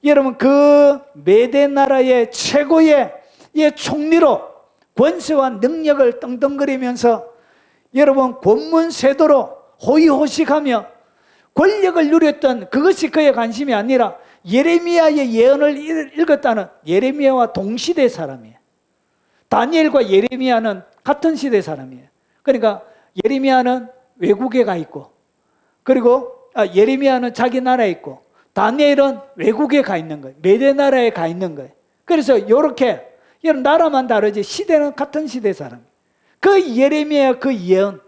여러분 그 메대 나라의 최고의 총리로 권세와 능력을 떵떵거리면서 여러분 권문세도로 호의호식하며 권력을 누렸던 그것이 그의 관심이 아니라 예레미야의 예언을 읽었다는, 예레미야와 동시대 사람이에요. 다니엘과 예레미야는 같은 시대 사람이에요. 그러니까 예레미야는 외국에 가 있고, 그리고 예레미야는 자기 나라에 있고, 다니엘은 외국에 가 있는 거예요. 메대 나라에 가 있는 거예요. 그래서 이렇게 여러분 나라만 다르지 시대는 같은 시대 사람. 그 예레미야 그 예언,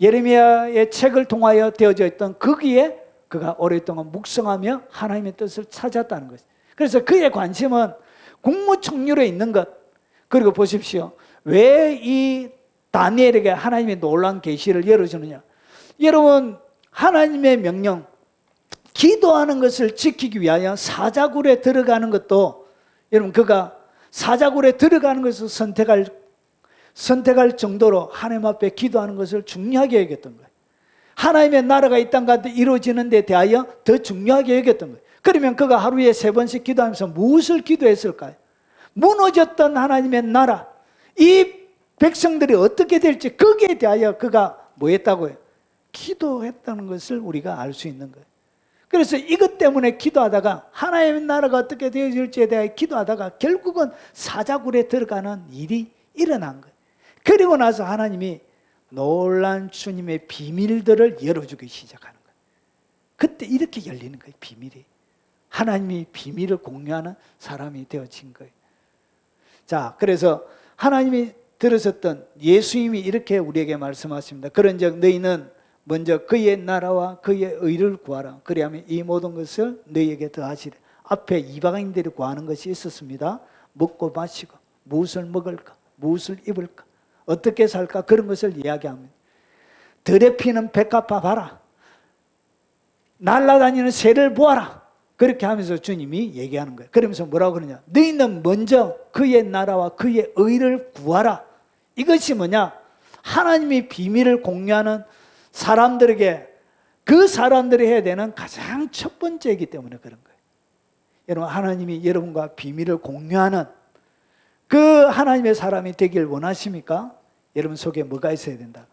예레미야의 책을 통하여 되어져 있던 거기에 그가 오랫동안 묵상하며 하나님의 뜻을 찾았다는 것이죠. 그래서 그의 관심은 국무총리로 있는 것. 그리고 보십시오. 왜 이 다니엘에게 하나님의 놀라운 계시를 열어주느냐? 여러분, 하나님의 명령, 기도하는 것을 지키기 위하여 사자굴에 들어가는 것도, 여러분 그가 사자굴에 들어가는 것을 선택할 정도로 하나님 앞에 기도하는 것을 중요하게 여겼던 거예요. 하나님의 나라가 이 땅 가운데 이루어지는 데 대하여 더 중요하게 여겼던 거예요. 그러면 그가 하루에 3번씩 기도하면서 무엇을 기도했을까요? 무너졌던 하나님의 나라, 이 백성들이 어떻게 될지 거기에 대하여 그가 뭐 했다고요? 기도했다는 것을 우리가 알 수 있는 거예요. 그래서 이것 때문에 기도하다가 하나님의 나라가 어떻게 되어질지에 대해 기도하다가 결국은 사자굴에 들어가는 일이 일어난 거예요. 그리고 나서 하나님이 놀란 주님의 비밀들을 열어주기 시작하는 거예요. 그때 이렇게 열리는 거예요. 비밀이. 하나님이 비밀을 공유하는 사람이 되어진 거예요. 자, 그래서 하나님이 들으셨던 예수님이 이렇게 우리에게 말씀하십니다. 그런즉 너희는 먼저 그의 나라와 그의 의를 구하라. 그리하면 이 모든 것을 너희에게 더하시리라. 앞에 이방인들이 구하는 것이 있었습니다. 먹고 마시고 무엇을 먹을까, 무엇을 입을까, 어떻게 살까, 그런 것을 이야기합니다. 들에 피는 백합화 봐라, 날아다니는 새를 보아라. 그렇게 하면서 주님이 얘기하는 거예요. 그러면서 뭐라고 그러냐? 너희는 먼저 그의 나라와 그의 의를 구하라. 이것이 뭐냐? 하나님이 비밀을 공유하는 사람들에게, 그 사람들이 해야 되는 가장 첫 번째이기 때문에 그런 거예요. 여러분, 하나님이 여러분과 비밀을 공유하는 그 하나님의 사람이 되길 원하십니까? 여러분 속에 뭐가 있어야 된다?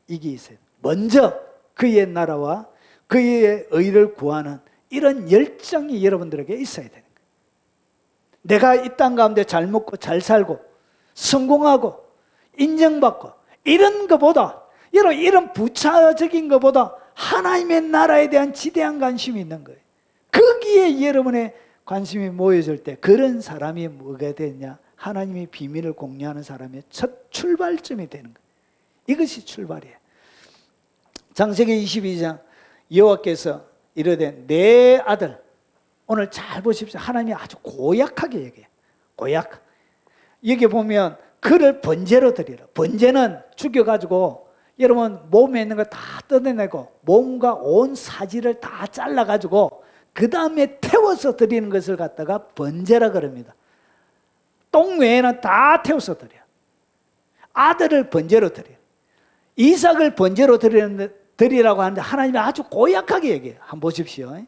이게 있어야 된다. 먼저 그의 나라와 그의 의를 구하는 이런 열정이 여러분들에게 있어야 되는 거예요. 내가 이 땅 가운데 잘 먹고 잘 살고 성공하고 인정받고 이런 것보다, 여러분 이런 부차적인 것보다 하나님의 나라에 대한 지대한 관심이 있는 거예요. 거기에 여러분의 관심이 모여질 때 그런 사람이 뭐가 되냐? 하나님의 비밀을 공유하는 사람의 첫 출발점이 되는 거예요. 이것이 출발이에요. 창세기 22장 여호와께서 이르되 내 아들, 오늘 잘 보십시오. 하나님이 아주 고약하게 얘기해요. 고약. 여기 보면 그를 번제로 드리라. 번제는 죽여가지고 여러분 몸에 있는 거 다 뜯어내고 몸과 온 사지를 다 잘라가지고 그 다음에 태워서 드리는 것을 갖다가 번제라 그럽니다. 똥 외에는 다 태워서 드려. 아들을 번제로 드려. 이삭을 번제로 드리라고 하는데 하나님이 아주 고약하게 얘기해요. 한번 보십시오.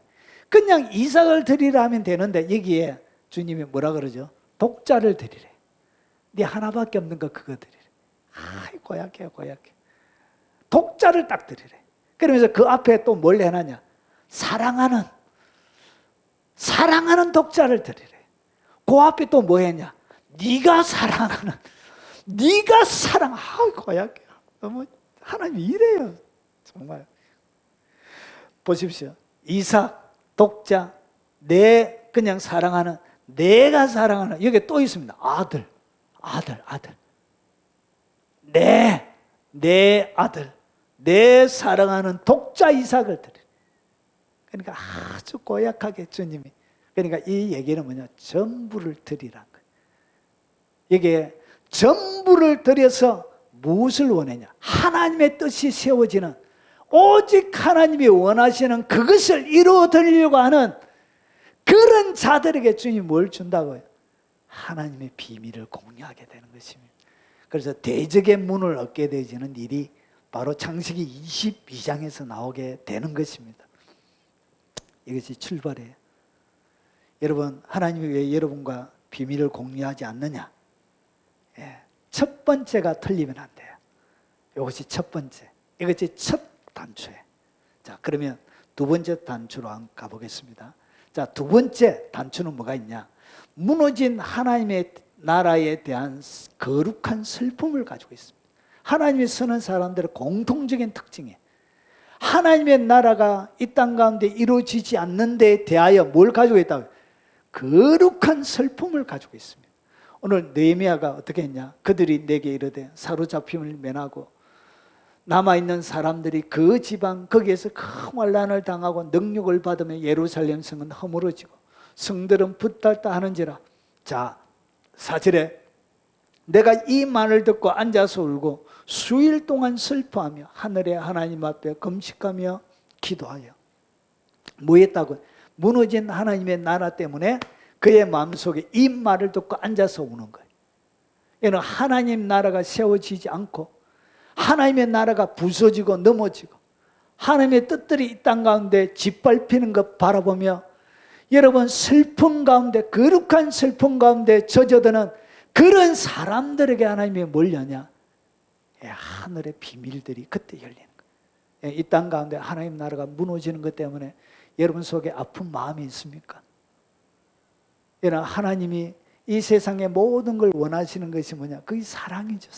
그냥 이삭을 드리라면 되는데 여기에 주님이 뭐라 그러죠? 독자를 드리래. 네 하나밖에 없는 거 그거 드리래. 고약해요, 고약해. 독자를 딱 드리래. 그러면서 그 앞에 또 뭘 해놨냐? 사랑하는 독자를 드리래. 그 앞에 또 뭐 했냐? 네가 사랑하는, 고약해. 너무 하나님 이래요. 정말. 보십시오. 이삭, 독자, 그냥 사랑하는, 내가 사랑하는, 여기 또 있습니다. 아들. 내 아들, 내 사랑하는 독자 이삭을 드려. 그러니까 아주 고약하게 주님이, 그러니까 이 얘기는 뭐냐? 전부를 드리라는 거예요. 이게 전부를 드려서 무엇을 원하냐? 하나님의 뜻이 세워지는, 오직 하나님이 원하시는 그것을 이루어드리려고 하는 그런 자들에게 주님이 뭘 준다고요? 하나님의 비밀을 공유하게 되는 것입니다. 그래서 대적의 문을 얻게 되어지는 일이 바로 창세기 22장에서 나오게 되는 것입니다. 이것이 출발이에요. 여러분, 하나님이 왜 여러분과 비밀을 공유하지 않느냐? 첫 번째가 틀리면 안 돼요. 이것이 첫 번째. 이것이 첫 단추예요. 자, 그러면 두 번째 단추로 한번 가보겠습니다. 자, 두 번째 단추는 뭐가 있냐? 무너진 하나님의 나라에 대한 거룩한 슬픔을 가지고 있습니다. 하나님이 쓰는 사람들의 공통적인 특징이에요. 하나님의 나라가 이 땅 가운데 이루어지지 않는 데에 대하여 뭘 가지고 있다고요? 거룩한 슬픔을 가지고 있습니다. 오늘 느헤미야가 어떻게 했냐? 그들이 내게 이르되 사로잡힘을 면하고 남아있는 사람들이 그 지방 거기에서 큰 환난을 당하고 능력을 받으며 예루살렘 성은 허물어지고 성들은 붙들다 하는지라. 자, 4절에 내가 이 말을 듣고 앉아서 울고 수일 동안 슬퍼하며 하늘의 하나님 앞에 금식하며 기도하여 뭐 했다고? 무너진 하나님의 나라 때문에 그의 마음속에 이 말을 듣고 앉아서 우는 거예요. 이는 하나님 나라가 세워지지 않고 하나님의 나라가 부서지고 넘어지고 하나님의 뜻들이 이 땅 가운데 짓밟히는 것 바라보며 여러분 슬픔 가운데, 거룩한 슬픔 가운데 젖어드는 그런 사람들에게 하나님이 뭘 여냐? 하늘의 비밀들이 그때 열리는 거예요. 이 땅 가운데 하나님 나라가 무너지는 것 때문에 여러분 속에 아픈 마음이 있습니까? 여러분, 하나님이 이 세상의 모든 걸 원하시는 것이 뭐냐? 그게 사랑이죠.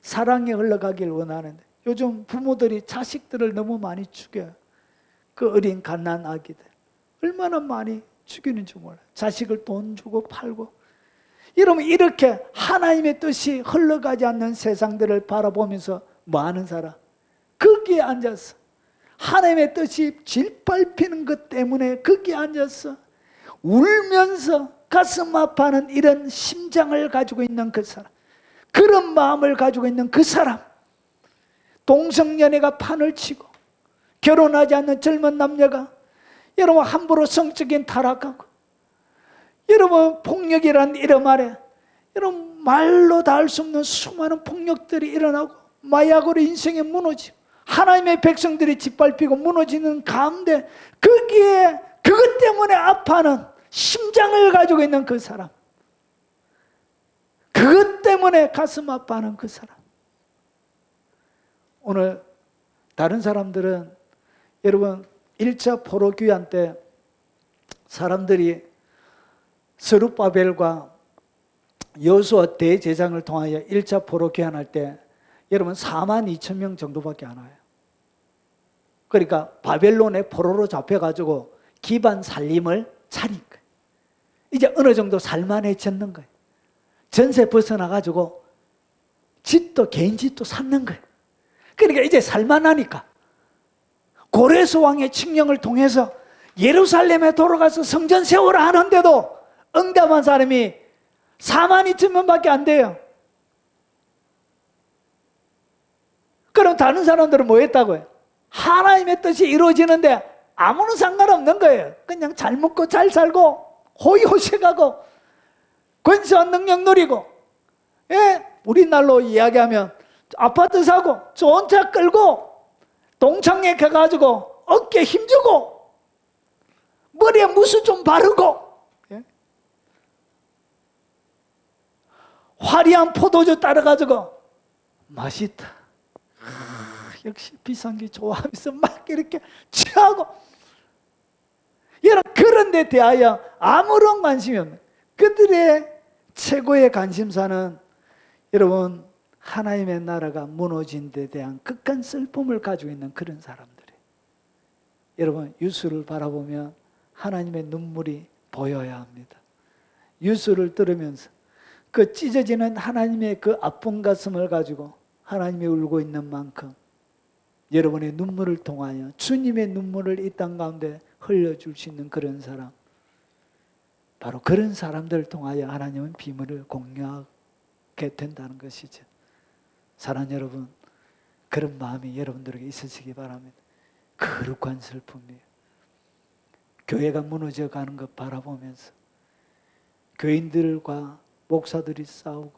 사랑이 흘러가길 원하는데 요즘 부모들이 자식들을 너무 많이 죽여요. 그 어린 갓난 아기들 얼마나 많이 죽이는지 몰라요. 자식을 돈 주고 팔고. 여러분, 이렇게 하나님의 뜻이 흘러가지 않는 세상들을 바라보면서 뭐 하는 사람? 거기에 앉아서 하나님의 뜻이 짓밟히는 것 때문에 거기에 앉아서 울면서 가슴 아파하는 이런 심장을 가지고 있는 그 사람, 그런 마음을 가지고 있는 그 사람, 동성연애가 판을 치고 결혼하지 않는 젊은 남녀가 여러분 함부로 성적인 타락하고, 여러분 폭력이란 이름 아래 여러분 말로 다 할 수 없는 수많은 폭력들이 일어나고 마약으로 인생이 무너지고 하나님의 백성들이 짓밟히고 무너지는 가운데 거기에 그것 때문에 아파하는 심장을 가지고 있는 그 사람, 그것 때문에 가슴 아파하는 그 사람. 오늘 다른 사람들은 여러분 1차 포로귀환 때 사람들이 스룹바벨과 여호수아 대제사장을 통하여 1차 포로귀환할 때 여러분 42,000명 정도밖에 안 와요. 그러니까 바벨론의 포로로 잡혀가지고 기반 살림을 차린 거예요. 이제 어느 정도 살만해졌는 거예요. 전세 벗어나가지고 집도 개인 집도 샀는 거예요. 그러니까 이제 살만하니까 고레스 왕의 칙령을 통해서 예루살렘에 돌아가서 성전 세우라 하는데도 응답한 사람이 42,000명밖에 안 돼요. 그럼 다른 사람들은 뭐 했다고요? 하나님의 뜻이 이루어지는데 아무런 상관없는 거예요. 그냥 잘 먹고 잘 살고 호의호식하고 권세와 능력 누리고, 예? 우리날로 이야기하면 아파트 사고 좋은 차 끌고 동창회 가가지고 어깨 힘주고 머리에 무수 좀 바르고, 예? 화려한 포도주 따라가지고 맛있다, 역시 비싼 게 좋아하면서 막 이렇게 취하고, 여러분 그런 데 대하여 아무런 관심이 없는 그들의 최고의 관심사는 여러분 하나님의 나라가 무너진 데 대한 극한 슬픔을 가지고 있는 그런 사람들이에요. 여러분 뉴스를 바라보면 하나님의 눈물이 보여야 합니다. 뉴스를 들으면서 그 찢어지는 하나님의 그 아픈 가슴을 가지고 하나님이 울고 있는 만큼 여러분의 눈물을 통하여 주님의 눈물을 이 땅 가운데 흘려줄 수 있는 그런 사람, 바로 그런 사람들을 통하여 하나님은 비밀을 공유하게 된다는 것이죠. 사랑하는 여러분, 그런 마음이 여러분들에게 있으시기 바랍니다. 거룩한 슬픔이에요. 교회가 무너져 가는 것 바라보면서 교인들과 목사들이 싸우고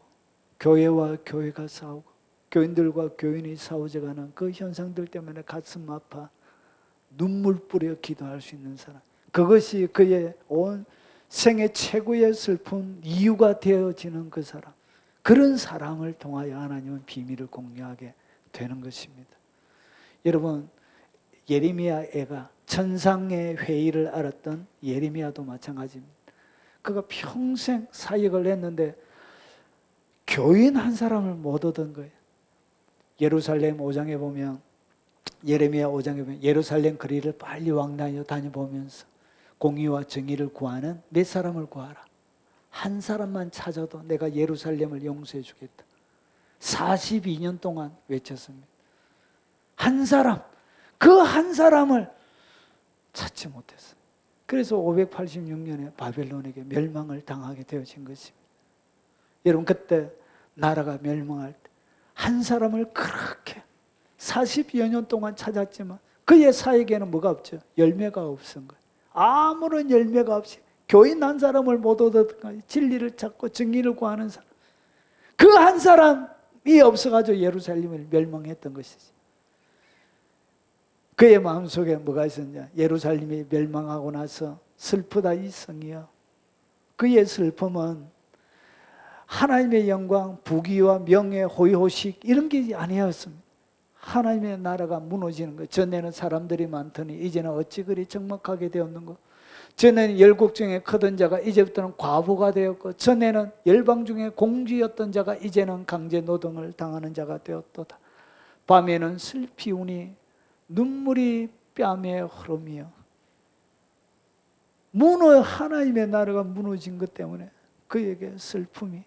교회와 교회가 싸우고 교인들과 교인이 싸워져가는 그 현상들 때문에 가슴 아파 눈물 뿌려 기도할 수 있는 사람, 그것이 그의 온 생애 최고의 슬픈 이유가 되어지는 그 사람, 그런 사람을 통하여 하나님은 비밀을 공유하게 되는 것입니다. 여러분 예레미야 애가 천상의 회의를 알았던 예레미야도 마찬가지입니다. 그가 평생 사역을 했는데 교인 한 사람을 못 얻은 거예요. 예루살렘 5장에 보면, 예레미야 5장에 보면 예루살렘 거리를 빨리 왕래하여 다녀보면서 공의와 정의를 구하는 몇 사람을 구하라. 한 사람만 찾아도 내가 예루살렘을 용서해 주겠다. 42년 동안 외쳤습니다. 한 사람, 그 한 사람을 찾지 못했어요. 그래서 586년에 바벨론에게 멸망을 당하게 되어진 것입니다. 여러분 그때 나라가 멸망할 때 한 사람을 그렇게 40여 년 동안 찾았지만 그의 사역에는 뭐가 없죠? 열매가 없은 거예요. 아무런 열매가 없이 교인 한 사람을 못 얻었던 거예요. 진리를 찾고 정의를 구하는 사람, 그 한 사람이 없어가지고 예루살렘을 멸망했던 것이지. 그의 마음속에 뭐가 있었냐? 예루살렘이 멸망하고 나서 슬프다 이 성이여. 그의 슬픔은 하나님의 영광, 부귀와 명예, 호의호식 이런 게 아니었습니다. 하나님의 나라가 무너지는 것. 전에는 사람들이 많더니 이제는 어찌 그리 적막하게 되었는가. 전에는 열국 중에 크던 자가 이제부터는 과부가 되었고, 전에는 열방 중에 공주였던 자가 이제는 강제 노동을 당하는 자가 되었도다. 밤에는 슬피 우니 눈물이 뺨에 흐르며. 하나님의 나라가 무너진 것 때문에 그에게 슬픔이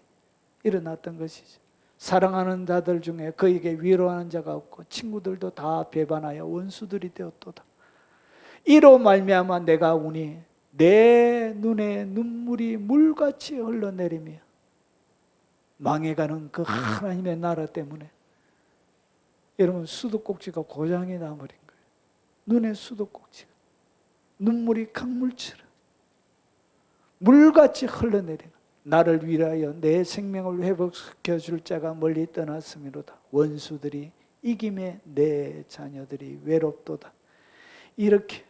일어났던 것이죠. 사랑하는 자들 중에 그에게 위로하는 자가 없고 친구들도 다 배반하여 원수들이 되었도다. 이로 말미암아 내가 우니 내 눈에 눈물이 물같이 흘러내리며, 망해가는 그 하나님의 나라 때문에 여러분 수도꼭지가 고장이 나버린 거예요. 눈에 수도꼭지가, 눈물이 강물처럼 물같이 흘러내리는, 나를 위하여 내 생명을 회복시켜 줄 자가 멀리 떠났음이로다. 원수들이 이김에 내 자녀들이 외롭도다. 이렇게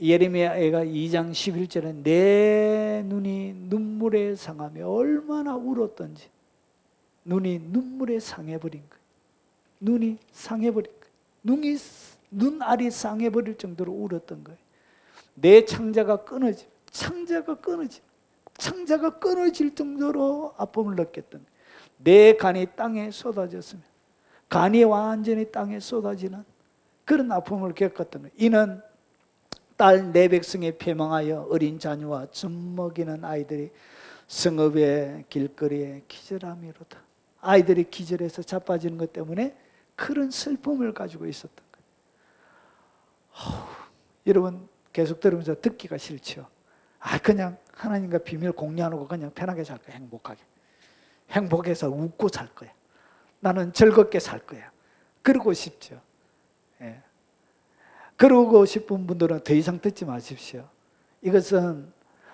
예레미야가 2장 11절에 내 눈이 눈물에 상하며, 얼마나 울었던지 눈이 눈물에 상해버린 거예요. 눈이 상해버린 거예요. 눈알이 상해버릴 정도로 울었던 거예요. 내 창자가 끊어지, 창자가 끊어질 정도로 아픔을 느꼈던 거예요. 내 간이 땅에 쏟아졌으면, 간이 완전히 땅에 쏟아지는 그런 아픔을 겪었던 거예요. 이는 딸 내 백성에 패망하여 어린 자녀와 젖먹이는 아이들이 성읍의 길거리에 기절함이로다. 아이들이 기절해서 자빠지는 것 때문에 그런 슬픔을 가지고 있었던 거예요. 여러분 계속 들으면서 듣기가 싫죠. 그냥 하나님과 비밀 공유하고 그냥 편하게 살 거야. 행복해서 웃고 살 거야. 나는 즐겁게 살 거야. 그러고 싶죠. 예. 그러고 싶은 분들은 더 이상 듣지 마십시오. 이것은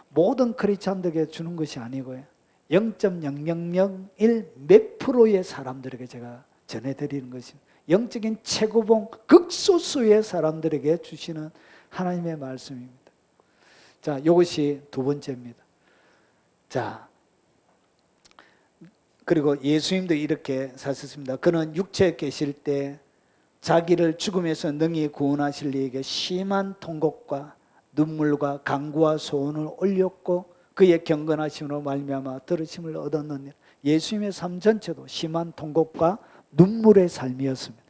모든 크리스찬들에게 주는 것이 아니고요. 0.0001 몇 프로의 사람들에게 제가 전해드리는 것입니다. 영적인 최고봉 극소수의 사람들에게 주시는 하나님의 말씀입니다. 자, 이것이 두 번째입니다. 자, 그리고 예수님도 이렇게 사셨습니다. 그는 육체에 계실 때 자기를 죽음에서 능히 구원하실 이에게 심한 통곡과 눈물과 간구와 소원을 올렸고 그의 경건하심으로 말미암아 들으심을 얻었느니라. 예수님의 삶 전체도 심한 통곡과 눈물의 삶이었습니다.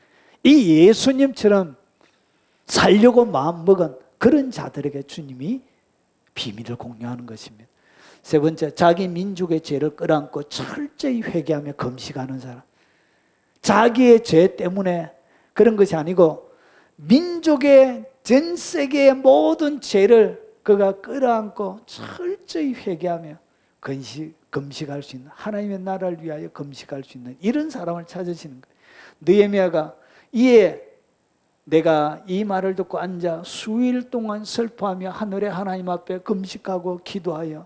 이 예수님처럼 살려고 마음먹은 그런 자들에게 주님이 비밀을 공유하는 것입니다. 세 번째, 자기 민족의 죄를 끌어안고 철저히 회개하며 금식하는 사람. 자기의 죄 때문에 그런 것이 아니고 민족의 전 세계의 모든 죄를 그가 끌어안고 철저히 회개하며 금식할 수 있는, 하나님의 나라를 위하여 금식할 수 있는 이런 사람을 찾으시는 거예요. 느헤미야가 이에 내가 이 말을 듣고 앉아 수일 동안 슬퍼하며 하늘의 하나님 앞에 금식하고 기도하여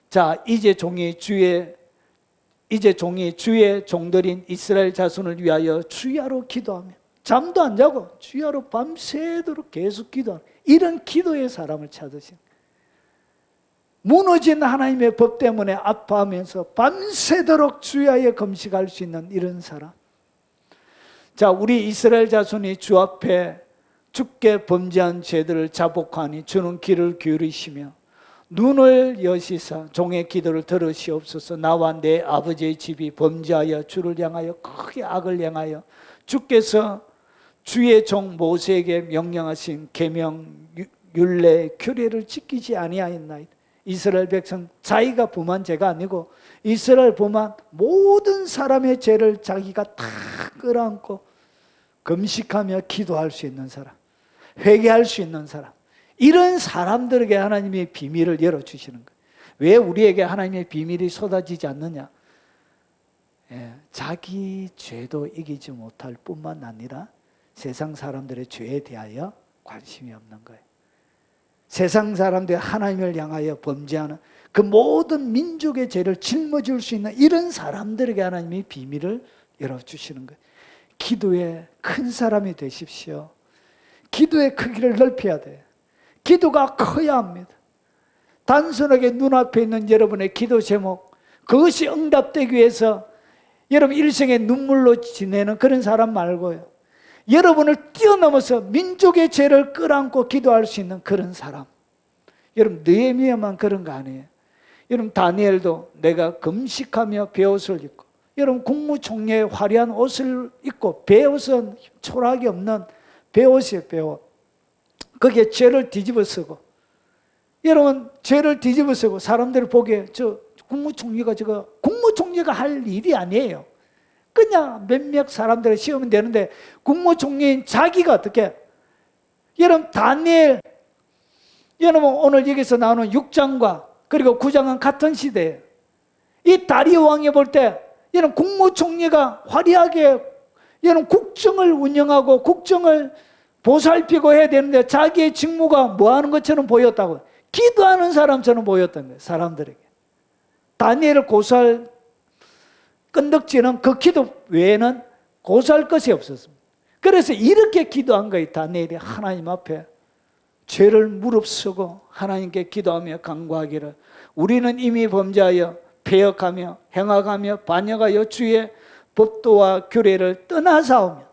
자 이제 종이 주의 종들인 이스라엘 자손을 위하여 주야로 기도하며 잠도 안 자고 주야로 밤새도록 계속 기도하는 이런 기도의 사람을 찾으신, 무너진 하나님의 법 때문에 아파하면서 밤새도록 주야에 금식할 수 있는 이런 사람. 자, 우리 이스라엘 자손이 주 앞에 주께 범죄한 죄들을 자복하니 주는 귀를 기울이시며 눈을 여시사 종의 기도를 들으시옵소서. 나와 내 아버지의 집이 범죄하여 주를 향하여 크게 악을 행하여 주께서 주의 종 모세에게 명령하신 계명 율례 규례를 지키지 아니하였나이다. 이스라엘 백성 자기가 범한 죄가 아니고 이스라엘 범한 모든 사람의 죄를 자기가 다 끌어안고 금식하며 기도할 수 있는 사람, 회개할 수 있는 사람, 이런 사람들에게 하나님의 비밀을 열어주시는 거예요. 왜 우리에게 하나님의 비밀이 쏟아지지 않느냐? 자기 죄도 이기지 못할 뿐만 아니라 세상 사람들의 죄에 대하여 관심이 없는 거예요. 세상 사람들이 하나님을 향하여 범죄하는 그 모든 민족의 죄를 짊어질 수 있는 이런 사람들에게 하나님이 비밀을 열어주시는 거예요. 기도의 큰 사람이 되십시오. 기도의 크기를 넓혀야 돼요. 기도가 커야 합니다. 단순하게 눈앞에 있는 여러분의 기도 제목, 그것이 응답되기 위해서 여러분 일생의 눈물로 지내는 그런 사람 말고요, 여러분을 뛰어넘어서 민족의 죄를 끌어안고 기도할 수 있는 그런 사람. 여러분 느헤미야만 그런 거 아니에요. 여러분 다니엘도 내가 금식하며 베옷을 입고, 여러분 국무총리의 화려한 옷을 입고, 베옷은 초락이 없는 베옷이에요. 베옷. 거기에 죄를 뒤집어 쓰고, 여러분 죄를 뒤집어 쓰고 사람들이 보기에 저 국무총리가 국무총리가 할 일이 아니에요. 그냥 몇몇 사람들을 씌우면 되는데 국무총리인 자기가 어떻게, 여러분 다니엘, 여러분 오늘 여기서 나오는 6장과 그리고 9장은 같은 시대예요. 이 다리오 왕이 볼 때 여러분 국무총리가 화려하게 여러분 국정을 운영하고 국정을 보살피고 해야 되는데 자기의 직무가 뭐 하는 것처럼 보였다고, 기도하는 사람처럼 보였던 거예요. 사람들에게 다니엘을 고소할 끈덕지는 그 기도 외에는 고소할 것이 없었습니다. 그래서 이렇게 기도한 거예요. 다니엘이 하나님 앞에 죄를 무릅쓰고 하나님께 기도하며 간구하기를, 우리는 이미 범죄하여 패역하며 행악하며 반역하여 주의 법도와 규례를 떠나사오며,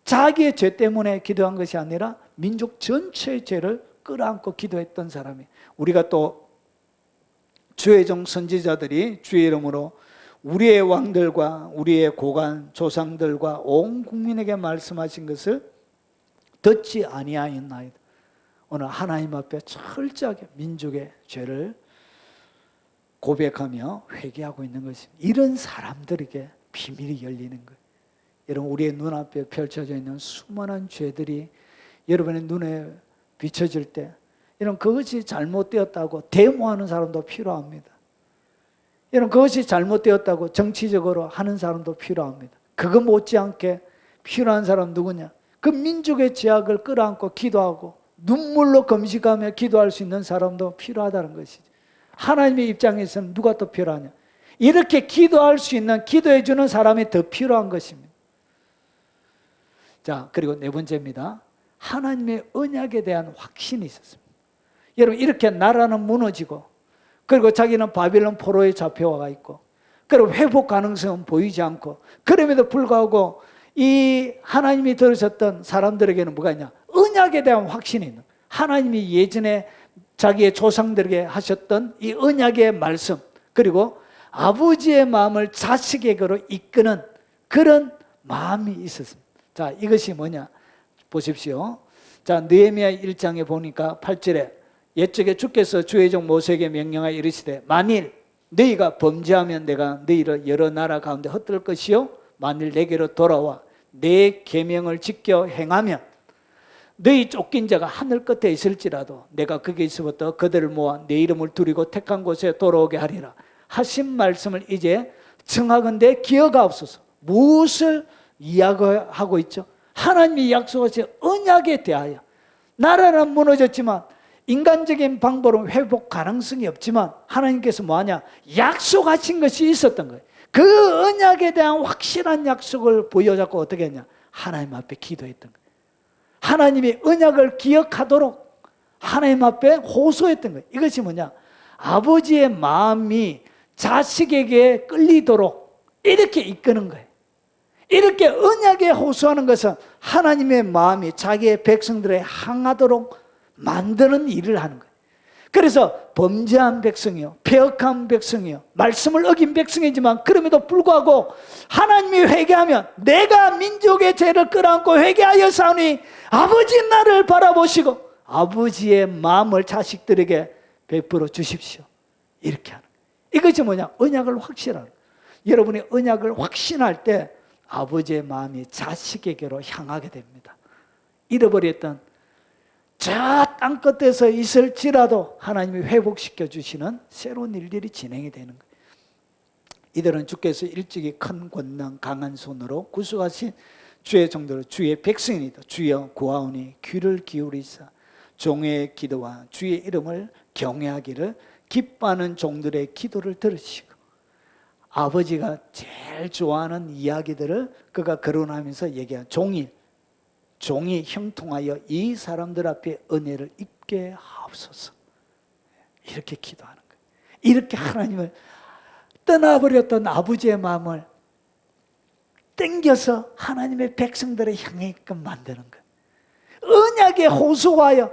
자기의 죄 때문에 기도한 것이 아니라 민족 전체의 죄를 끌어안고 기도했던 사람이, 우리가 또 주의 종 선지자들이 주의 이름으로 우리의 왕들과 우리의 고관 조상들과 온 국민에게 말씀하신 것을 듣지 아니하였나이다. 오늘 하나님 앞에 철저하게 민족의 죄를 고백하며 회개하고 있는 것입니다. 이런 사람들에게 비밀이 열리는 거예요. 여러분 우리의 눈앞에 펼쳐져 있는 수많은 죄들이 여러분의 눈에 비춰질 때 여러분 그것이 잘못되었다고 데모하는 사람도 필요합니다. 여러분 그것이 잘못되었다고 정치적으로 하는 사람도 필요합니다. 그거 못지않게 필요한 사람 누구냐? 그 민족의 죄악을 끌어안고 기도하고 눈물로 금식하며 기도할 수 있는 사람도 필요하다는 것이죠. 하나님의 입장에서는 누가 더 필요하냐? 이렇게 기도할 수 있는, 기도해 주는 사람이 더 필요한 것입니다. 자, 그리고 네 번째입니다. 하나님의 언약에 대한 확신이 있었습니다. 여러분, 이렇게 나라는 무너지고, 그리고 자기는 바빌론 포로에 잡혀와 있고, 그리고 회복 가능성은 보이지 않고, 그럼에도 불구하고 이 하나님이 들으셨던 사람들에게는 뭐가 있냐? 언약에 대한 확신이 있는, 하나님이 예전에 자기의 조상들에게 하셨던 이 언약의 말씀, 그리고 아버지의 마음을 자식에게로 이끄는 그런 마음이 있었습니다. 자, 이것이 뭐냐? 보십시오. 자, 느헤미야 1장에 보니까 8절에 옛적에 주께서 주의 종 모세에게 명령하여 이르시되 만일 너희가 범죄하면 내가 너희를 여러 나라 가운데 흩을 것이요 만일 내게로 돌아와 내 계명을 지켜 행하면 너희 쫓긴 자가 하늘 끝에 있을지라도 내가 거기서부터 그들을 모아 내 이름을 두리고 택한 곳에 돌아오게 하리라 하신 말씀을 이제 청하건대 기억하옵소서. 무엇을 이야기하고 있죠? 하나님이 약속하신 언약에 대하여. 나라는 무너졌지만 인간적인 방법으로 회복 가능성이 없지만 하나님께서 뭐하냐? 약속하신 것이 있었던 거예요. 그 언약에 대한 확실한 약속을 보여잡고 어떻게 했냐? 하나님 앞에 기도했던 거예요. 하나님이 언약을 기억하도록 하나님 앞에 호소했던 거예요. 이것이 뭐냐? 아버지의 마음이 자식에게 끌리도록 이렇게 이끄는 거예요. 이렇게 언약에 호소하는 것은 하나님의 마음이 자기의 백성들에 향하도록 만드는 일을 하는 거예요. 그래서 범죄한 백성이요, 패역한 백성이요, 말씀을 어긴 백성이지만 그럼에도 불구하고 하나님이 회개하면 내가 민족의 죄를 끌어안고 회개하여 사오니 아버지 나를 바라보시고 아버지의 마음을 자식들에게 베풀어 주십시오. 이렇게 하는 거예요. 이것이 뭐냐? 언약을 확신하는 거예요. 여러분이 언약을 확신할 때 아버지의 마음이 자식에게로 향하게 됩니다. 잃어버렸던 저 땅끝에서 있을지라도 하나님이 회복시켜 주시는 새로운 일들이 진행이 되는 거예요. 이들은 주께서 일찍이 큰 권능 강한 손으로 구속하신 주의 종들 주의 백성이다. 주여 구하오니 귀를 기울이사 종의 기도와 주의 이름을 경외하기를 기뻐하는 종들의 기도를 들으시고 아버지가 제일 좋아하는 이야기들을 그가 거론하면서 얘기한 종이 형통하여 이 사람들 앞에 은혜를 입게 하옵소서. 이렇게 기도하는 거예요. 이렇게 하나님을 떠나버렸던 아버지의 마음을 땡겨서 하나님의 백성들을 향해끔 만드는 거예요. 언약에 호소하여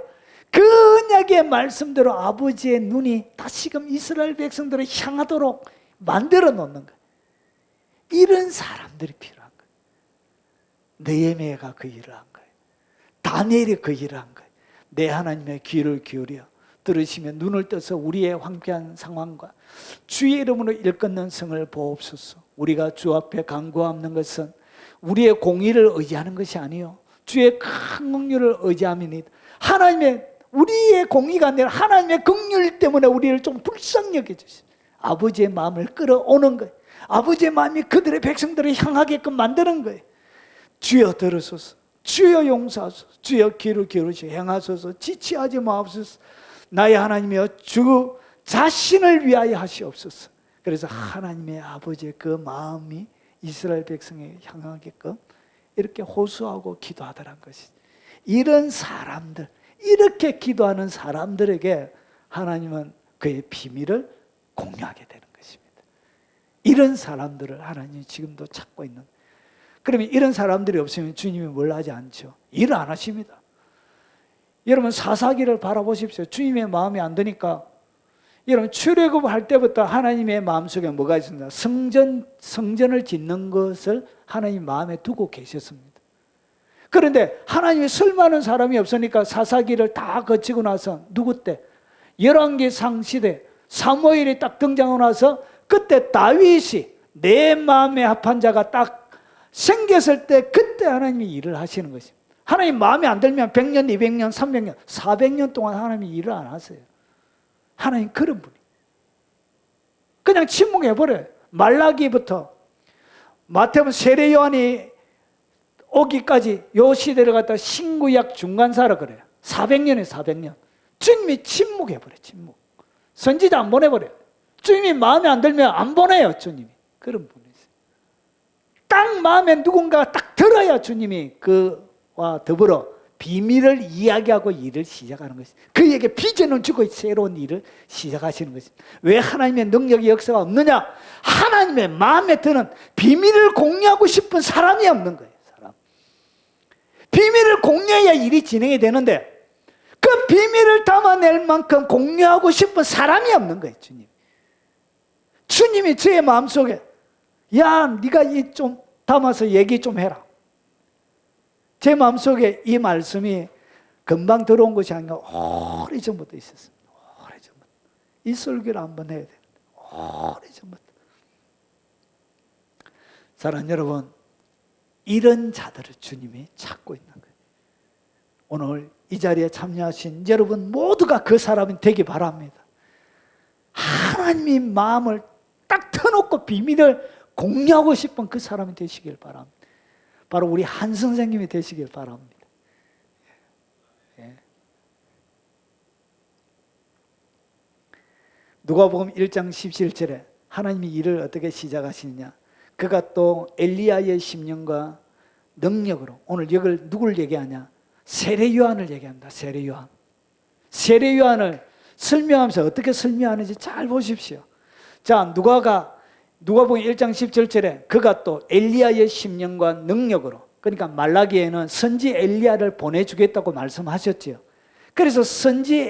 그 언약의 말씀대로 아버지의 눈이 다시금 이스라엘 백성들을 향하도록 만들어 놓는 거예요. 이런 사람들이 필요한 거예요. 느헤미야가 그 일을 한 거예요. 다니엘이 그 일을 한 거예요. 내 하나님의 귀를 기울여 들으시면 눈을 떠서 우리의 황폐한 상황과 주의 이름으로 일컫는 성을 보옵소서. 우리가 주 앞에 간구하는 것은 우리의 공의를 의지하는 것이 아니요 주의 큰 긍휼을 의지함이니이다. 하나님의 우리의 공의가 아니라 하나님의 긍휼 때문에 우리를 좀 불쌍히 여겨주시오. 아버지의 마음을 끌어오는 거예요. 아버지의 마음이 그들의 백성들을 향하게끔 만드는 거예요. 주여 들으소서. 주여 용서하소서. 주여 귀를 기울이시고 행하소서. 지체하지 마옵소서. 나의 하나님이여 주 자신을 위하여 하시옵소서. 그래서 하나님의 아버지의 그 마음이 이스라엘 백성에 향하게끔 이렇게 호소하고 기도하더란 것이죠. 이런 사람들, 이렇게 기도하는 사람들에게 하나님은 그의 비밀을 공유하게 되는 것입니다. 이런 사람들을 하나님이 지금도 찾고 있는. 그러면 이런 사람들이 없으면 주님이 뭘 하지 않죠? 일을 안 하십니다. 여러분 사사기를 바라보십시오. 주님의 마음이 안 드니까 여러분 출애굽할 때부터 하나님의 마음속에 뭐가 있습니다? 성전을 짓는 것을 하나님 마음에 두고 계셨습니다. 그런데 하나님이 쓸 만한 사람이 없으니까 사사기를 다 거치고 나서 누구 때? 열왕기상 시대 사무엘이 딱 등장하고 나서 그때 다윗이 내 마음에 합한 자가 딱 생겼을 때 그때 하나님이 일을 하시는 것입니다. 하나님 마음에 안 들면 100년, 200년, 300년, 400년 동안 하나님이 일을 안 하세요. 하나님 그런 분이 그냥 침묵해버려요. 말라기부터 마태복음 세례 요한이 오기까지 요 시대를 갖다 신구약 중간사라 그래요. 400년에 400년. 주님이 침묵해버려요. 침묵. 선지자 안 보내버려요. 주님이 마음에 안 들면 안 보내요. 주님이. 그런 분이세요. 딱 마음에 누군가가 딱 들어야 주님이 그와 더불어 비밀을 이야기하고 일을 시작하는 것입니다. 그에게 비전을 주고 새로운 일을 시작하시는 것입니다. 왜 하나님의 능력의 역사가 없느냐? 하나님의 마음에 드는 비밀을 공유하고 싶은 사람이 없는 거예요. 사람. 비밀을 공유해야 일이 진행이 되는데 그 비밀을 담아낼 만큼 공유하고 싶은 사람이 없는 거예요. 주님이 저의 마음속에 야 네가 이 좀 담아서 얘기 좀 해라. 제 마음속에 이 말씀이 금방 들어온 것이 아니라 오래전부터 있었습니다. 오래전부터. 이 설교를 한번 해야 됩니다. 오래전부터. 사랑하는 여러분, 이런 자들을 주님이 찾고 있는 거예요. 오늘 이 자리에 참여하신 여러분 모두가 그 사람이 되기 바랍니다. 하나님의 마음을 딱 터놓고 비밀을 공유하고 싶은 그 사람이 되시길 바랍니다. 바로 우리 한 선생님이 되시길 바랍니다. 예. 누가복음 1장 17절에 하나님이 일을 어떻게 시작하시느냐. 그가 또 엘리야의 심령과 능력으로, 오늘 이걸 누굴 얘기하냐? 세례 요한을 얘기합니다. 세례 요한. 세례 요한을 설명하면서 어떻게 설명하는지 잘 보십시오. 자, 누가복음 1장 17절에 그가 또 엘리야의 심령과 능력으로, 그러니까 말라기에는 선지 엘리야를 보내주겠다고 말씀하셨지요. 그래서 선지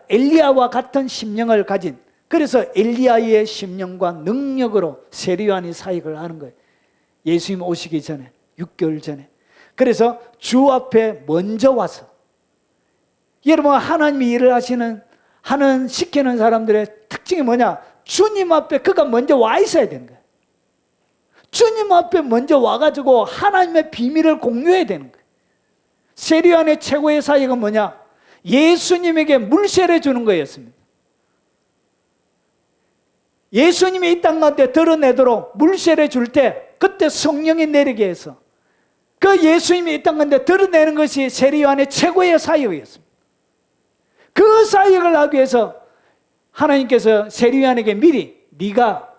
엘리야와 같은 심령을 가진, 그래서 엘리야의 심령과 능력으로 세례 요한이 사역을 하는 거예요. 예수님 오시기 전에 6개월 전에. 그래서 주 앞에 먼저 와서, 여러분 하나님이 일을 시키는 사람들의 특징이 뭐냐? 주님 앞에 그가 먼저 와 있어야 되는 거예요. 주님 앞에 먼저 와가지고 하나님의 비밀을 공유해야 되는 거예요. 세례 요한의 최고의 사역은 뭐냐? 예수님에게 물세례 주는 거였습니다. 예수님이 이 땅 가운데 드러내도록 물세례 줄 때 그때 성령이 내리게 해서 그 예수님이 이 땅 가운데 드러내는 것이 세례 요한의 최고의 사역이었습니다. 그 사역을 하기 위해서 하나님께서 세례 요한에게 미리 네가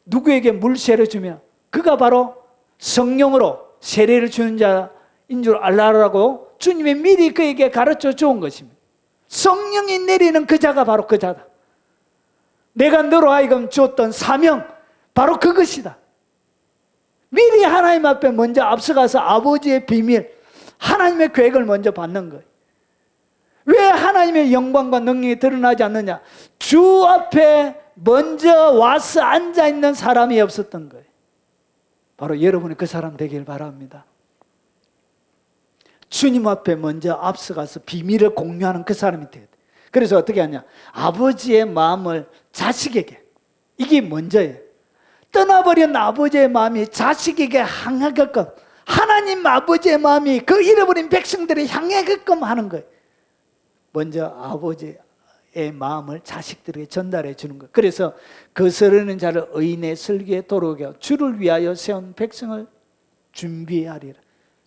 누구에게 물세례를 주면 그가 바로 성령으로 세례를 주는 자인 줄 알라라고 주님이 미리 그에게 가르쳐 주은 것입니다. 성령이 내리는 그 자가 바로 그 자다. 내가 너로 하여금 주었던 사명 바로 그것이다. 미리 하나님 앞에 먼저 앞서가서 아버지의 비밀, 하나님의 계획을 먼저 받는 거예요. 왜 하나님의 영광과 능력이 드러나지 않느냐? 주 앞에 먼저 와서 앉아있는 사람이 없었던 거예요. 바로 여러분이 그 사람 되길 바랍니다. 주님 앞에 먼저 앞서가서 비밀을 공유하는 그 사람이 돼야 돼. 그래서 어떻게 하냐? 아버지의 마음을 자식에게, 이게 먼저예요. 떠나버린 아버지의 마음이 자식에게 향하게끔, 하나님 아버지의 마음이 그 잃어버린 백성들을 향하게끔 하는 거예요. 먼저 아버지의 마음을 자식들에게 전달해 주는 것. 그래서 거스르는 자를 의인의 설교에 도로게 하고 주를 위하여 세운 백성을 준비하리라.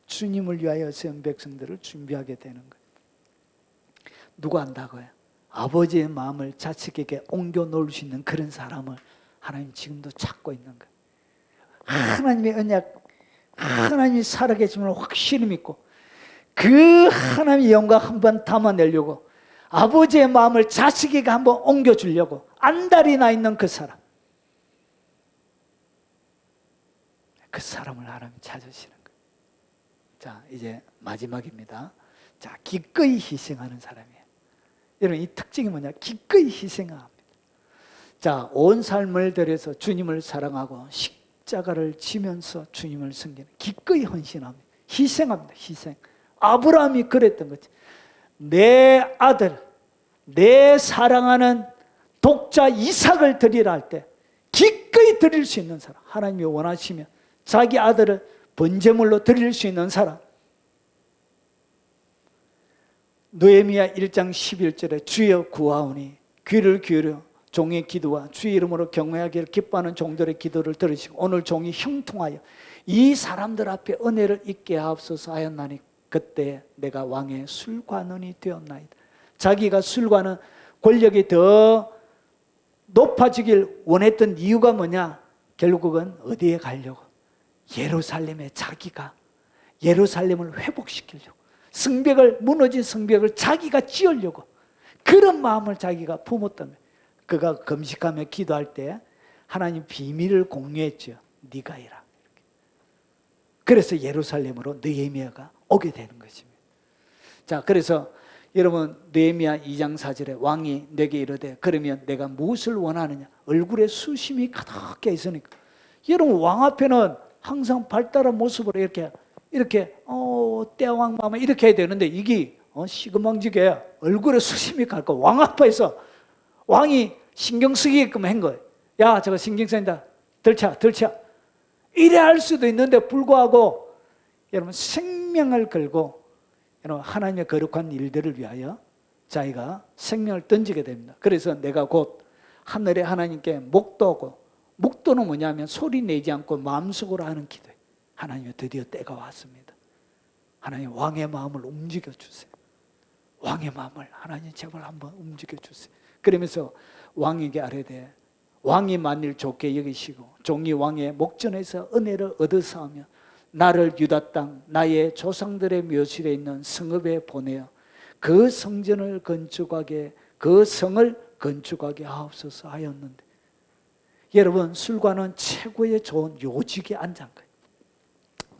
주님을 위하여 세운 백성들을 준비하게 되는 거예요. 누가 한다고요? 아버지의 마음을 자식에게 옮겨 놓을 수 있는 그런 사람을 하나님 지금도 찾고 있는 거예요. 하나님의 언약, 하나님이 살아계심을 확실히 믿고 그 하나님의 영광 한번 담아내려고 아버지의 마음을 자식에게 한번 옮겨주려고 안달이 나 있는 그 사람, 그 사람을 하나님 찾으시는 거예요. 자, 이제 마지막입니다. 자, 기꺼이 희생하는 사람이에요. 여러분, 이 특징이 뭐냐? 기꺼이 희생합니다. 자, 온 삶을 들여서 주님을 사랑하고 십자가를 지면서 주님을 섬기는, 기꺼이 헌신합니다. 희생합니다. 희생. 아브라함이 그랬던 거지. 내 아들, 내 사랑하는 독자 이삭을 드리라 할 때 기꺼이 드릴 수 있는 사람, 하나님이 원하시면 자기 아들을 번제물로 드릴 수 있는 사람. 느헤미야 1장 11절에 주여 구하오니 귀를 기울여 종의 기도와 주의 이름으로 경외하기를 기뻐하는 종들의 기도를 들으시고 오늘 종이 형통하여 이 사람들 앞에 은혜를 잊게 하옵소서 하였나니 그때 내가 왕의 술관원이 되었나이다. 자기가 술관은 권력이 더 높아지길 원했던 이유가 뭐냐? 결국은 어디에 가려고? 예루살렘에 자기가 예루살렘을 회복시키려고, 성벽을, 무너진 성벽을 자기가 지으려고 그런 마음을 자기가 품었다며. 그가 금식하며 기도할 때 하나님 비밀을 공유했죠. 네가 해라. 그래서 예루살렘으로 느헤미야가 오게 되는 것입니다. 자, 그래서 여러분 느헤미야 2장 4절에 왕이 내게 이르되 그러면 내가 무엇을 원하느냐? 얼굴에 수심이 가득해 있으니까. 여러분 왕 앞에는 항상 발달한 모습으로 이렇게 떼왕마마 이렇게 해야 되는데 이게 시금방지게 얼굴에 수심이 가득. 왕 앞에서 왕이 신경 쓰게끔 한 거예요. 야, 저거 신경 쓰인다. 들쳐. 이래 할 수도 있는데 불구하고 여러분 생명을 걸고 여러분 하나님의 거룩한 일들을 위하여 자기가 생명을 던지게 됩니다. 그래서 내가 곧 하늘의 하나님께 목도하고, 목도는 뭐냐면 소리 내지 않고 마음속으로 하는 기도예요. 하나님 드디어 때가 왔습니다. 하나님 왕의 마음을 움직여 주세요. 왕의 마음을 하나님 제발 한번 움직여 주세요. 그러면서 왕에게 아뢰되 왕이 만일 좋게 여기시고 종이 왕의 목전에서 은혜를 얻으사오며 나를 유다 땅 나의 조상들의 묘실에 있는 성읍에 보내어 그 성전을 건축하게, 그 성을 건축하게 하옵소서 하였는데, 여러분 술관은 최고의 좋은 요직에 앉은 거예요.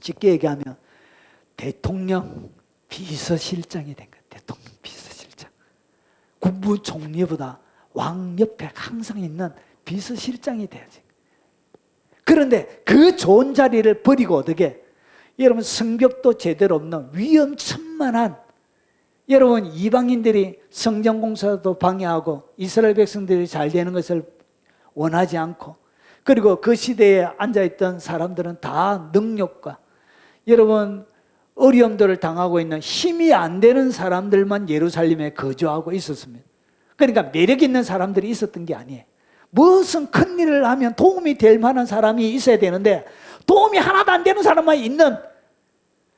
쉽게 얘기하면 대통령 비서실장이 된 거예요. 대통령 비서실장. 국무총리보다 왕 옆에 항상 있는 비서실장이 돼야지. 그런데 그 좋은 자리를 버리고 어떻게? 여러분 성벽도 제대로 없는 위험천만한, 여러분 이방인들이 성전공사도 방해하고 이스라엘 백성들이 잘 되는 것을 원하지 않고, 그리고 그 시대에 앉아있던 사람들은 다 능력과 여러분 어려움들을 당하고 있는 힘이 안 되는 사람들만 예루살렘에 거주하고 있었습니다. 그러니까 매력 있는 사람들이 있었던 게 아니에요. 무슨 큰 일을 하면 도움이 될 만한 사람이 있어야 되는데 도움이 하나도 안 되는 사람만 있는,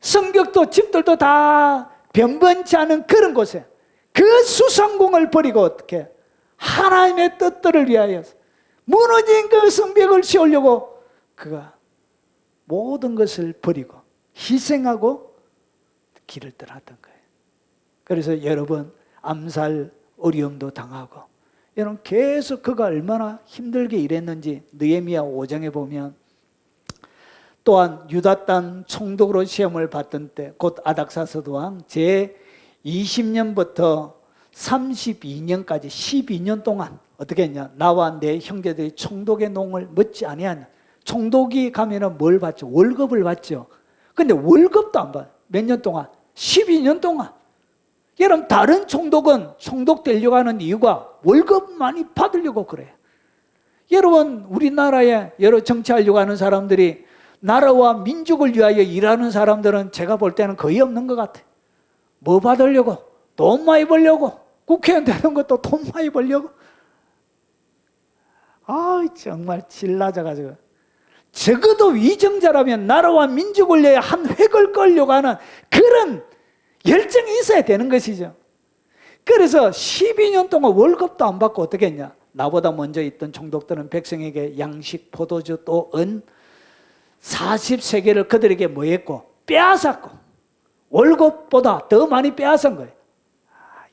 성벽도 집들도 다 변변치 않은 그런 곳에 그 수상공을 버리고 어떻게 하나님의 뜻들을 위하여 무너진 그 성벽을 세우려고 그가 모든 것을 버리고 희생하고 길을 떠났던 거예요. 그래서 여러분 암살 어려움도 당하고, 여러분 계속 그가 얼마나 힘들게 일했는지 느헤미야 5장에 보면, 또한 유다 땅 총독으로 시험을 받던 때 곧 아닥사스도 왕 제 20년부터 32년까지 12년 동안 어떻게 했냐? 나와 내 형제들이 총독의 농을 먹지 아니하냐. 총독이 가면은 뭘 받죠? 월급을 받죠. 근데 월급도 안 받아요. 몇 년 동안? 12년 동안. 여러분 다른 총독은 총독 되려고 하는 이유가 월급 많이 받으려고 그래요. 여러분 우리나라에 여러 정치하려고 하는 사람들이 나라와 민족을 위하여 일하는 사람들은 제가 볼 때는 거의 없는 것 같아요. 뭐 받으려고? 돈 많이 벌려고. 국회의원 되는 것도 돈 많이 벌려고. 정말 질 낮아가지고. 적어도 위정자라면 나라와 민족을 위해 한 획을 끌려고 하는 그런 열정이 있어야 되는 것이죠. 그래서 12년 동안 월급도 안 받고 어떻게 했냐? 나보다 먼저 있던 총독들은 백성에게 양식, 포도주 또 은 40세계를 그들에게 뭐 했고? 빼앗았고 월급보다 더 많이 빼앗은 거예요.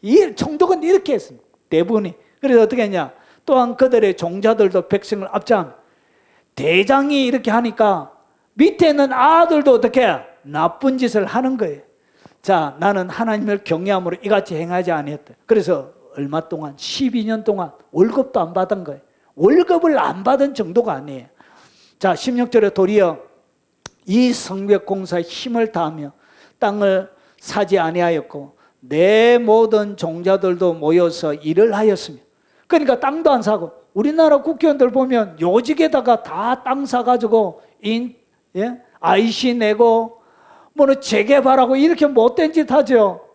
이 총독은 이렇게 했습니다. 대부분이. 그래서 어떻게 했냐? 또한 그들의 종자들도 백성을 압제한, 대장이 이렇게 하니까 밑에 있는 아들도 어떻게 해? 나쁜 짓을 하는 거예요. 자, 나는 하나님을 경외함으로 이같이 행하지 아니했다. 그래서 얼마 동안 12년 동안 월급도 안 받은 거예요. 월급을 안 받은 정도가 아니에요. 자, 16절에 도리어 이 성벽 공사에 힘을 다하며 땅을 사지 아니하였고 내 모든 종자들도 모여서 일을 하였으며, 그러니까 땅도 안 사고, 우리나라 국회의원들 보면 요직에다가 다 땅 사가지고 IC 내고 뭐는 재개발하고 이렇게 못된 짓 하죠.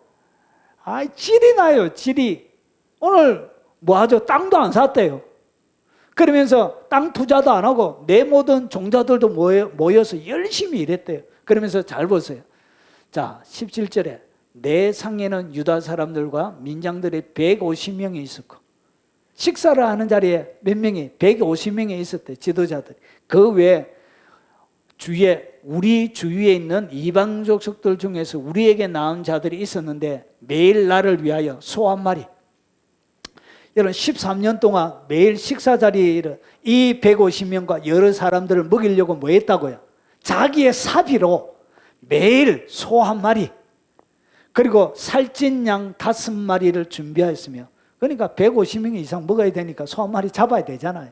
질이 나요, 질이. 오늘 뭐 하죠? 땅도 안 샀대요. 그러면서 땅 투자도 안 하고 내 모든 종자들도 모여서 열심히 일했대요. 그러면서 잘 보세요. 자, 17절에 내 상에는 유다 사람들과 민장들이 150명이 있었고 식사를 하는 자리에 몇 명이 150명이 있었대. 지도자들. 그 외에 우리 주위에 있는 이방 족속들 중에서 우리에게 낳은 자들이 있었는데 매일 나를 위하여 소 한 마리. 여러분 13년 동안 매일 식사 자리에 이 150명과 여러 사람들을 먹이려고 뭐 했다고요? 자기의 사비로 매일 소 한 마리 그리고 살찐 양 5마리를 준비하였으며, 그러니까 150명 이상 먹어야 되니까 소 한 마리 잡아야 되잖아요.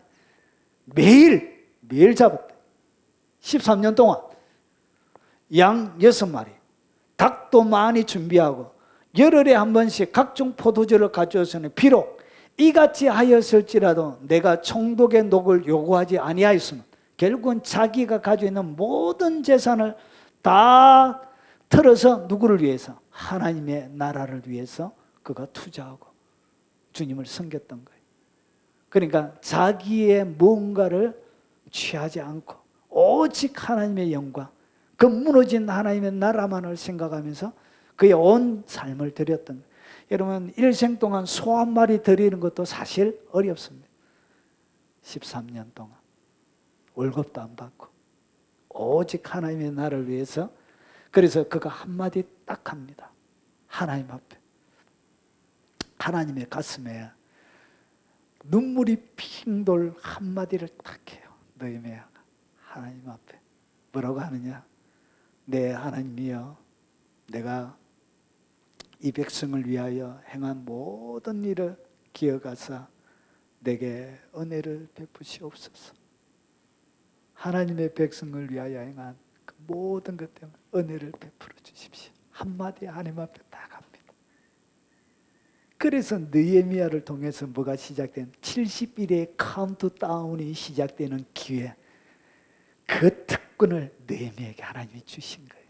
매일 잡았대. 13년 동안 양 6마리, 닭도 많이 준비하고 열흘에 한 번씩 각종 포도주를 가져왔으니 비록 이같이 하였을지라도 내가 총독의 녹을 요구하지 아니하였으면, 결국은 자기가 가지고 있는 모든 재산을 다 털어서 누구를 위해서? 하나님의 나라를 위해서 그가 투자하고 주님을 섬겼던 거예요. 그러니까 자기의 무언가를 취하지 않고 오직 하나님의 영광, 그 무너진 하나님의 나라만을 생각하면서 그의 온 삶을 드렸던 거예요. 여러분 일생 동안 소 한 마리 드리는 것도 사실 어렵습니다. 13년 동안 월급도 안 받고 오직 하나님의 나라를 위해서. 그래서 그가 한마디 딱 합니다. 하나님 앞에, 하나님의 가슴에 눈물이 핑 돌 한마디를 딱 해요. 느헤미야가 하나님 앞에 뭐라고 하느냐? 네 하나님이여, 내가 이 백성을 위하여 행한 모든 일을 기억하사 내게 은혜를 베푸시옵소서. 하나님의 백성을 위하여 행한 그 모든 것 때문에 은혜를 베풀어 주십시오. 한마디 하나님 앞에 딱 합니다. 그래서 느헤미야를 통해서 뭐가 시작된 70일의 카운트다운이 시작되는 기회, 그 특권을 느헤미야에게 하나님이 주신 거예요.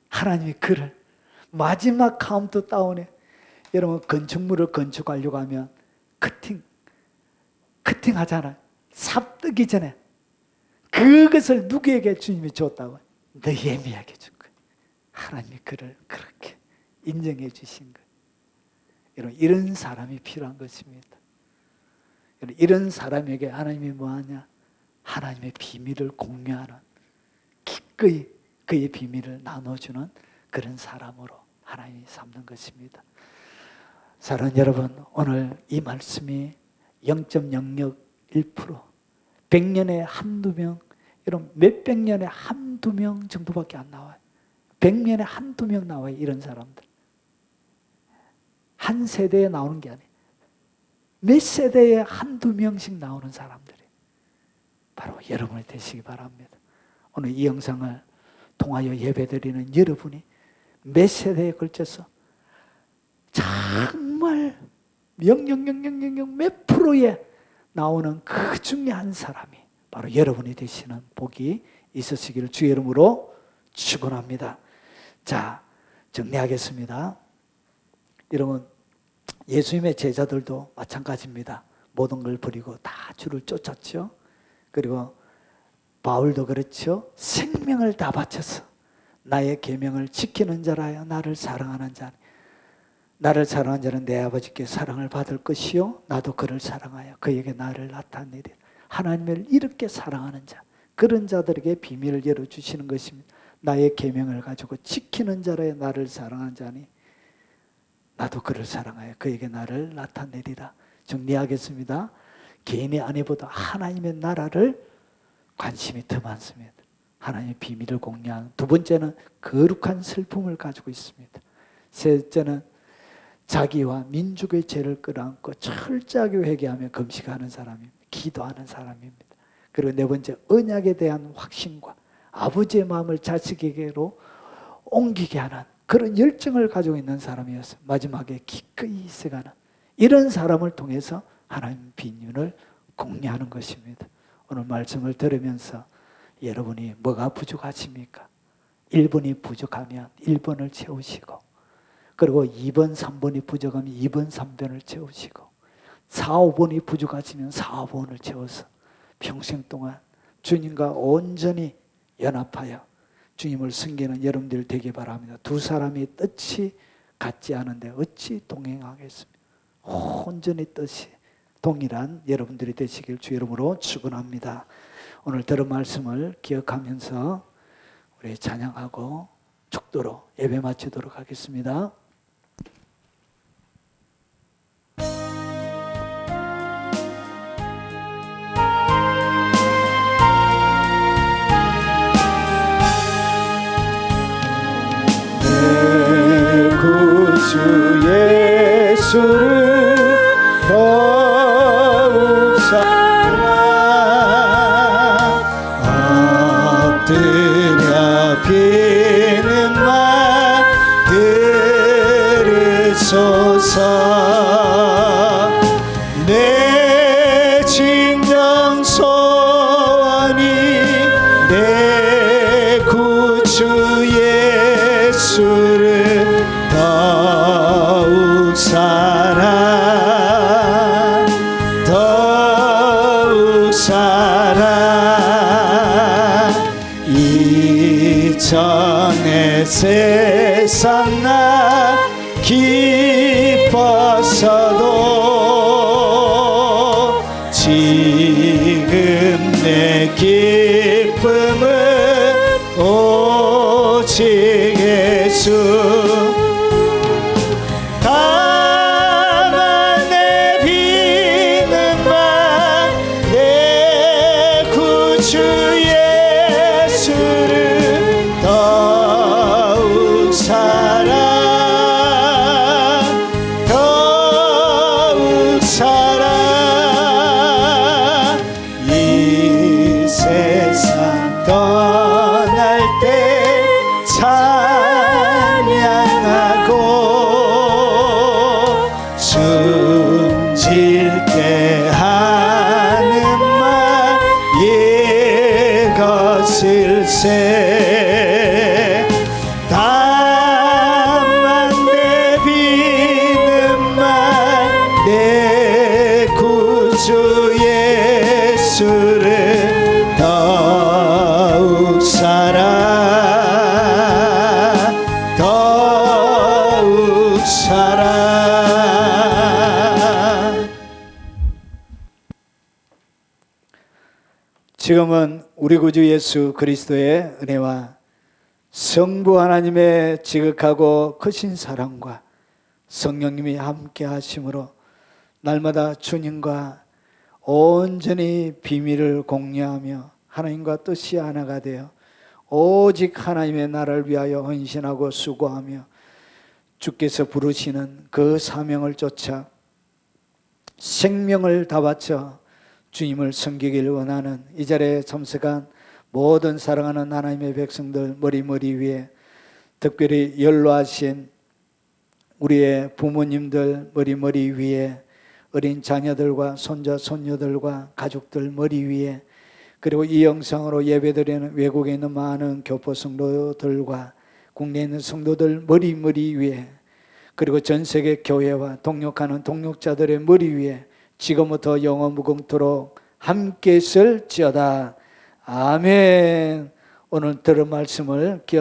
하나님이 그를 마지막 카운트다운에, 여러분 건축물을 건축하려고 하면 커팅 하잖아요. 삽 뜨기 전에 그것을 누구에게 주님이 줬다고? 느헤미야에게 준 거예요. 하나님이 그를 그렇게 인정해 주신 거예요. 여러분 이런 사람이 필요한 것입니다. 여러분 이런 사람에게 하나님이 뭐하냐? 하나님의 비밀을 공유하는, 기꺼이 그의 비밀을 나눠주는 그런 사람으로 하나님이 삼는 것입니다. 사랑하는 여러분, 오늘 이 말씀이 0.001%, 100년에 한두 명, 여러분 몇백 년에 한두 명 정도밖에 안 나와요. 100년에 한두 명 나와요. 이런 사람들. 한 세대에 나오는 게 아니에요. 몇 세대에 한두 명씩 나오는 사람들이 바로 여러분이 되시기 바랍니다. 오늘 이 영상을 통하여 예배드리는 여러분이 몇 세대에 걸쳐서 정말 0.00000 몇 프로에 나오는 그 중에 한 사람이 바로 여러분이 되시는 복이 있으시기를 주의 이름으로 축원합니다. 자, 정리하겠습니다. 여러분 예수님의 제자들도 마찬가지입니다. 모든 걸 버리고 다 주를 쫓았죠. 그리고 바울도 그렇죠. 생명을 다 바쳐서 나의 계명을 지키는 자라야 나를 사랑하는 자니, 나를 사랑하는 자는 내 아버지께 사랑을 받을 것이요 나도 그를 사랑하여 그에게 나를 나타내리라. 하나님을 이렇게 사랑하는 자, 그런 자들에게 비밀을 열어주시는 것입니다. 나의 계명을 가지고 지키는 자라야 나를 사랑하는 자니 나도 그를 사랑하여 그에게 나를 나타내리라. 정리하겠습니다. 개인의 아내보다 하나님의 나라를 관심이 더 많습니다. 하나님의 비밀을 공유하는. 두 번째는 거룩한 슬픔을 가지고 있습니다. 셋째는 자기와 민족의 죄를 끌어안고 철저하게 회개하며 금식하는 사람입니다. 기도하는 사람입니다. 그리고 네 번째, 언약에 대한 확신과 아버지의 마음을 자식에게로 옮기게 하는 그런 열정을 가지고 있는 사람이었어요. 마지막에 기꺼이 있어가는 이런 사람을 통해서 하나님 비밀을 공유하는 것입니다. 오늘 말씀을 들으면서 여러분이 뭐가 부족하십니까? 1번이 부족하면 1번을 채우시고, 그리고 2번, 3번이 부족하면 2번, 3번을 채우시고, 4, 5번이 부족하시면 4, 5번을 채워서 평생 동안 주님과 온전히 연합하여 주님을 섬기는 여러분들 되기 바랍니다. 두 사람이 뜻이 같지 않은데 어찌 동행하겠습니까? 온전히 뜻이 동일한 여러분들이 되시길 주 이름으로 축원합니다. 오늘 들은 말씀을 기억하면서 우리 찬양하고 축도로 예배 마치도록 하겠습니다. 내 구주 예수를 더욱 사랑 엎드려 비는 말 들으소서. 내 진정 소원이 내 구주 예수를 더욱 사랑 더욱 사랑. 이전의 세상 나 기뻤어도 지금 내 기쁨은 오직 예수. 다만 내 비는 말 내 구주 예수를 더욱 사랑 더욱 사랑. 이 세상 떠날 때 찬양하고 숨질 때 하는 말 이것일세. 다만 내 비는 말 내 구주 예수를 더욱 사랑 더욱 사랑. 지금은 우리 구주 예수 그리스도의 은혜와 성부 하나님의 지극하고 크신 사랑과 성령님이 함께 하심으로 날마다 주님과 온전히 비밀을 공유하며 하나님과 뜻이 하나가 되어 오직 하나님의 나라를 위하여 헌신하고 수고하며 주께서 부르시는 그 사명을 쫓아 생명을 다 바쳐 주님을 섬기길 원하는 이 자리에 참석한 모든 사랑하는 하나님의 백성들 머리 위에, 특별히 연로하신 우리의 부모님들 머리 위에, 어린 자녀들과 손자 손녀들과 가족들 머리 위에, 그리고 이 영상으로 예배드리는 외국에 있는 많은 교포 성도들과 국내에 있는 성도들 머리 위에, 그리고 전 세계 교회와 동역하는 동역자들의 머리 위에 지금부터 영원 무궁토록 함께 있을지어다. 아멘. 오늘 들은 말씀을 기억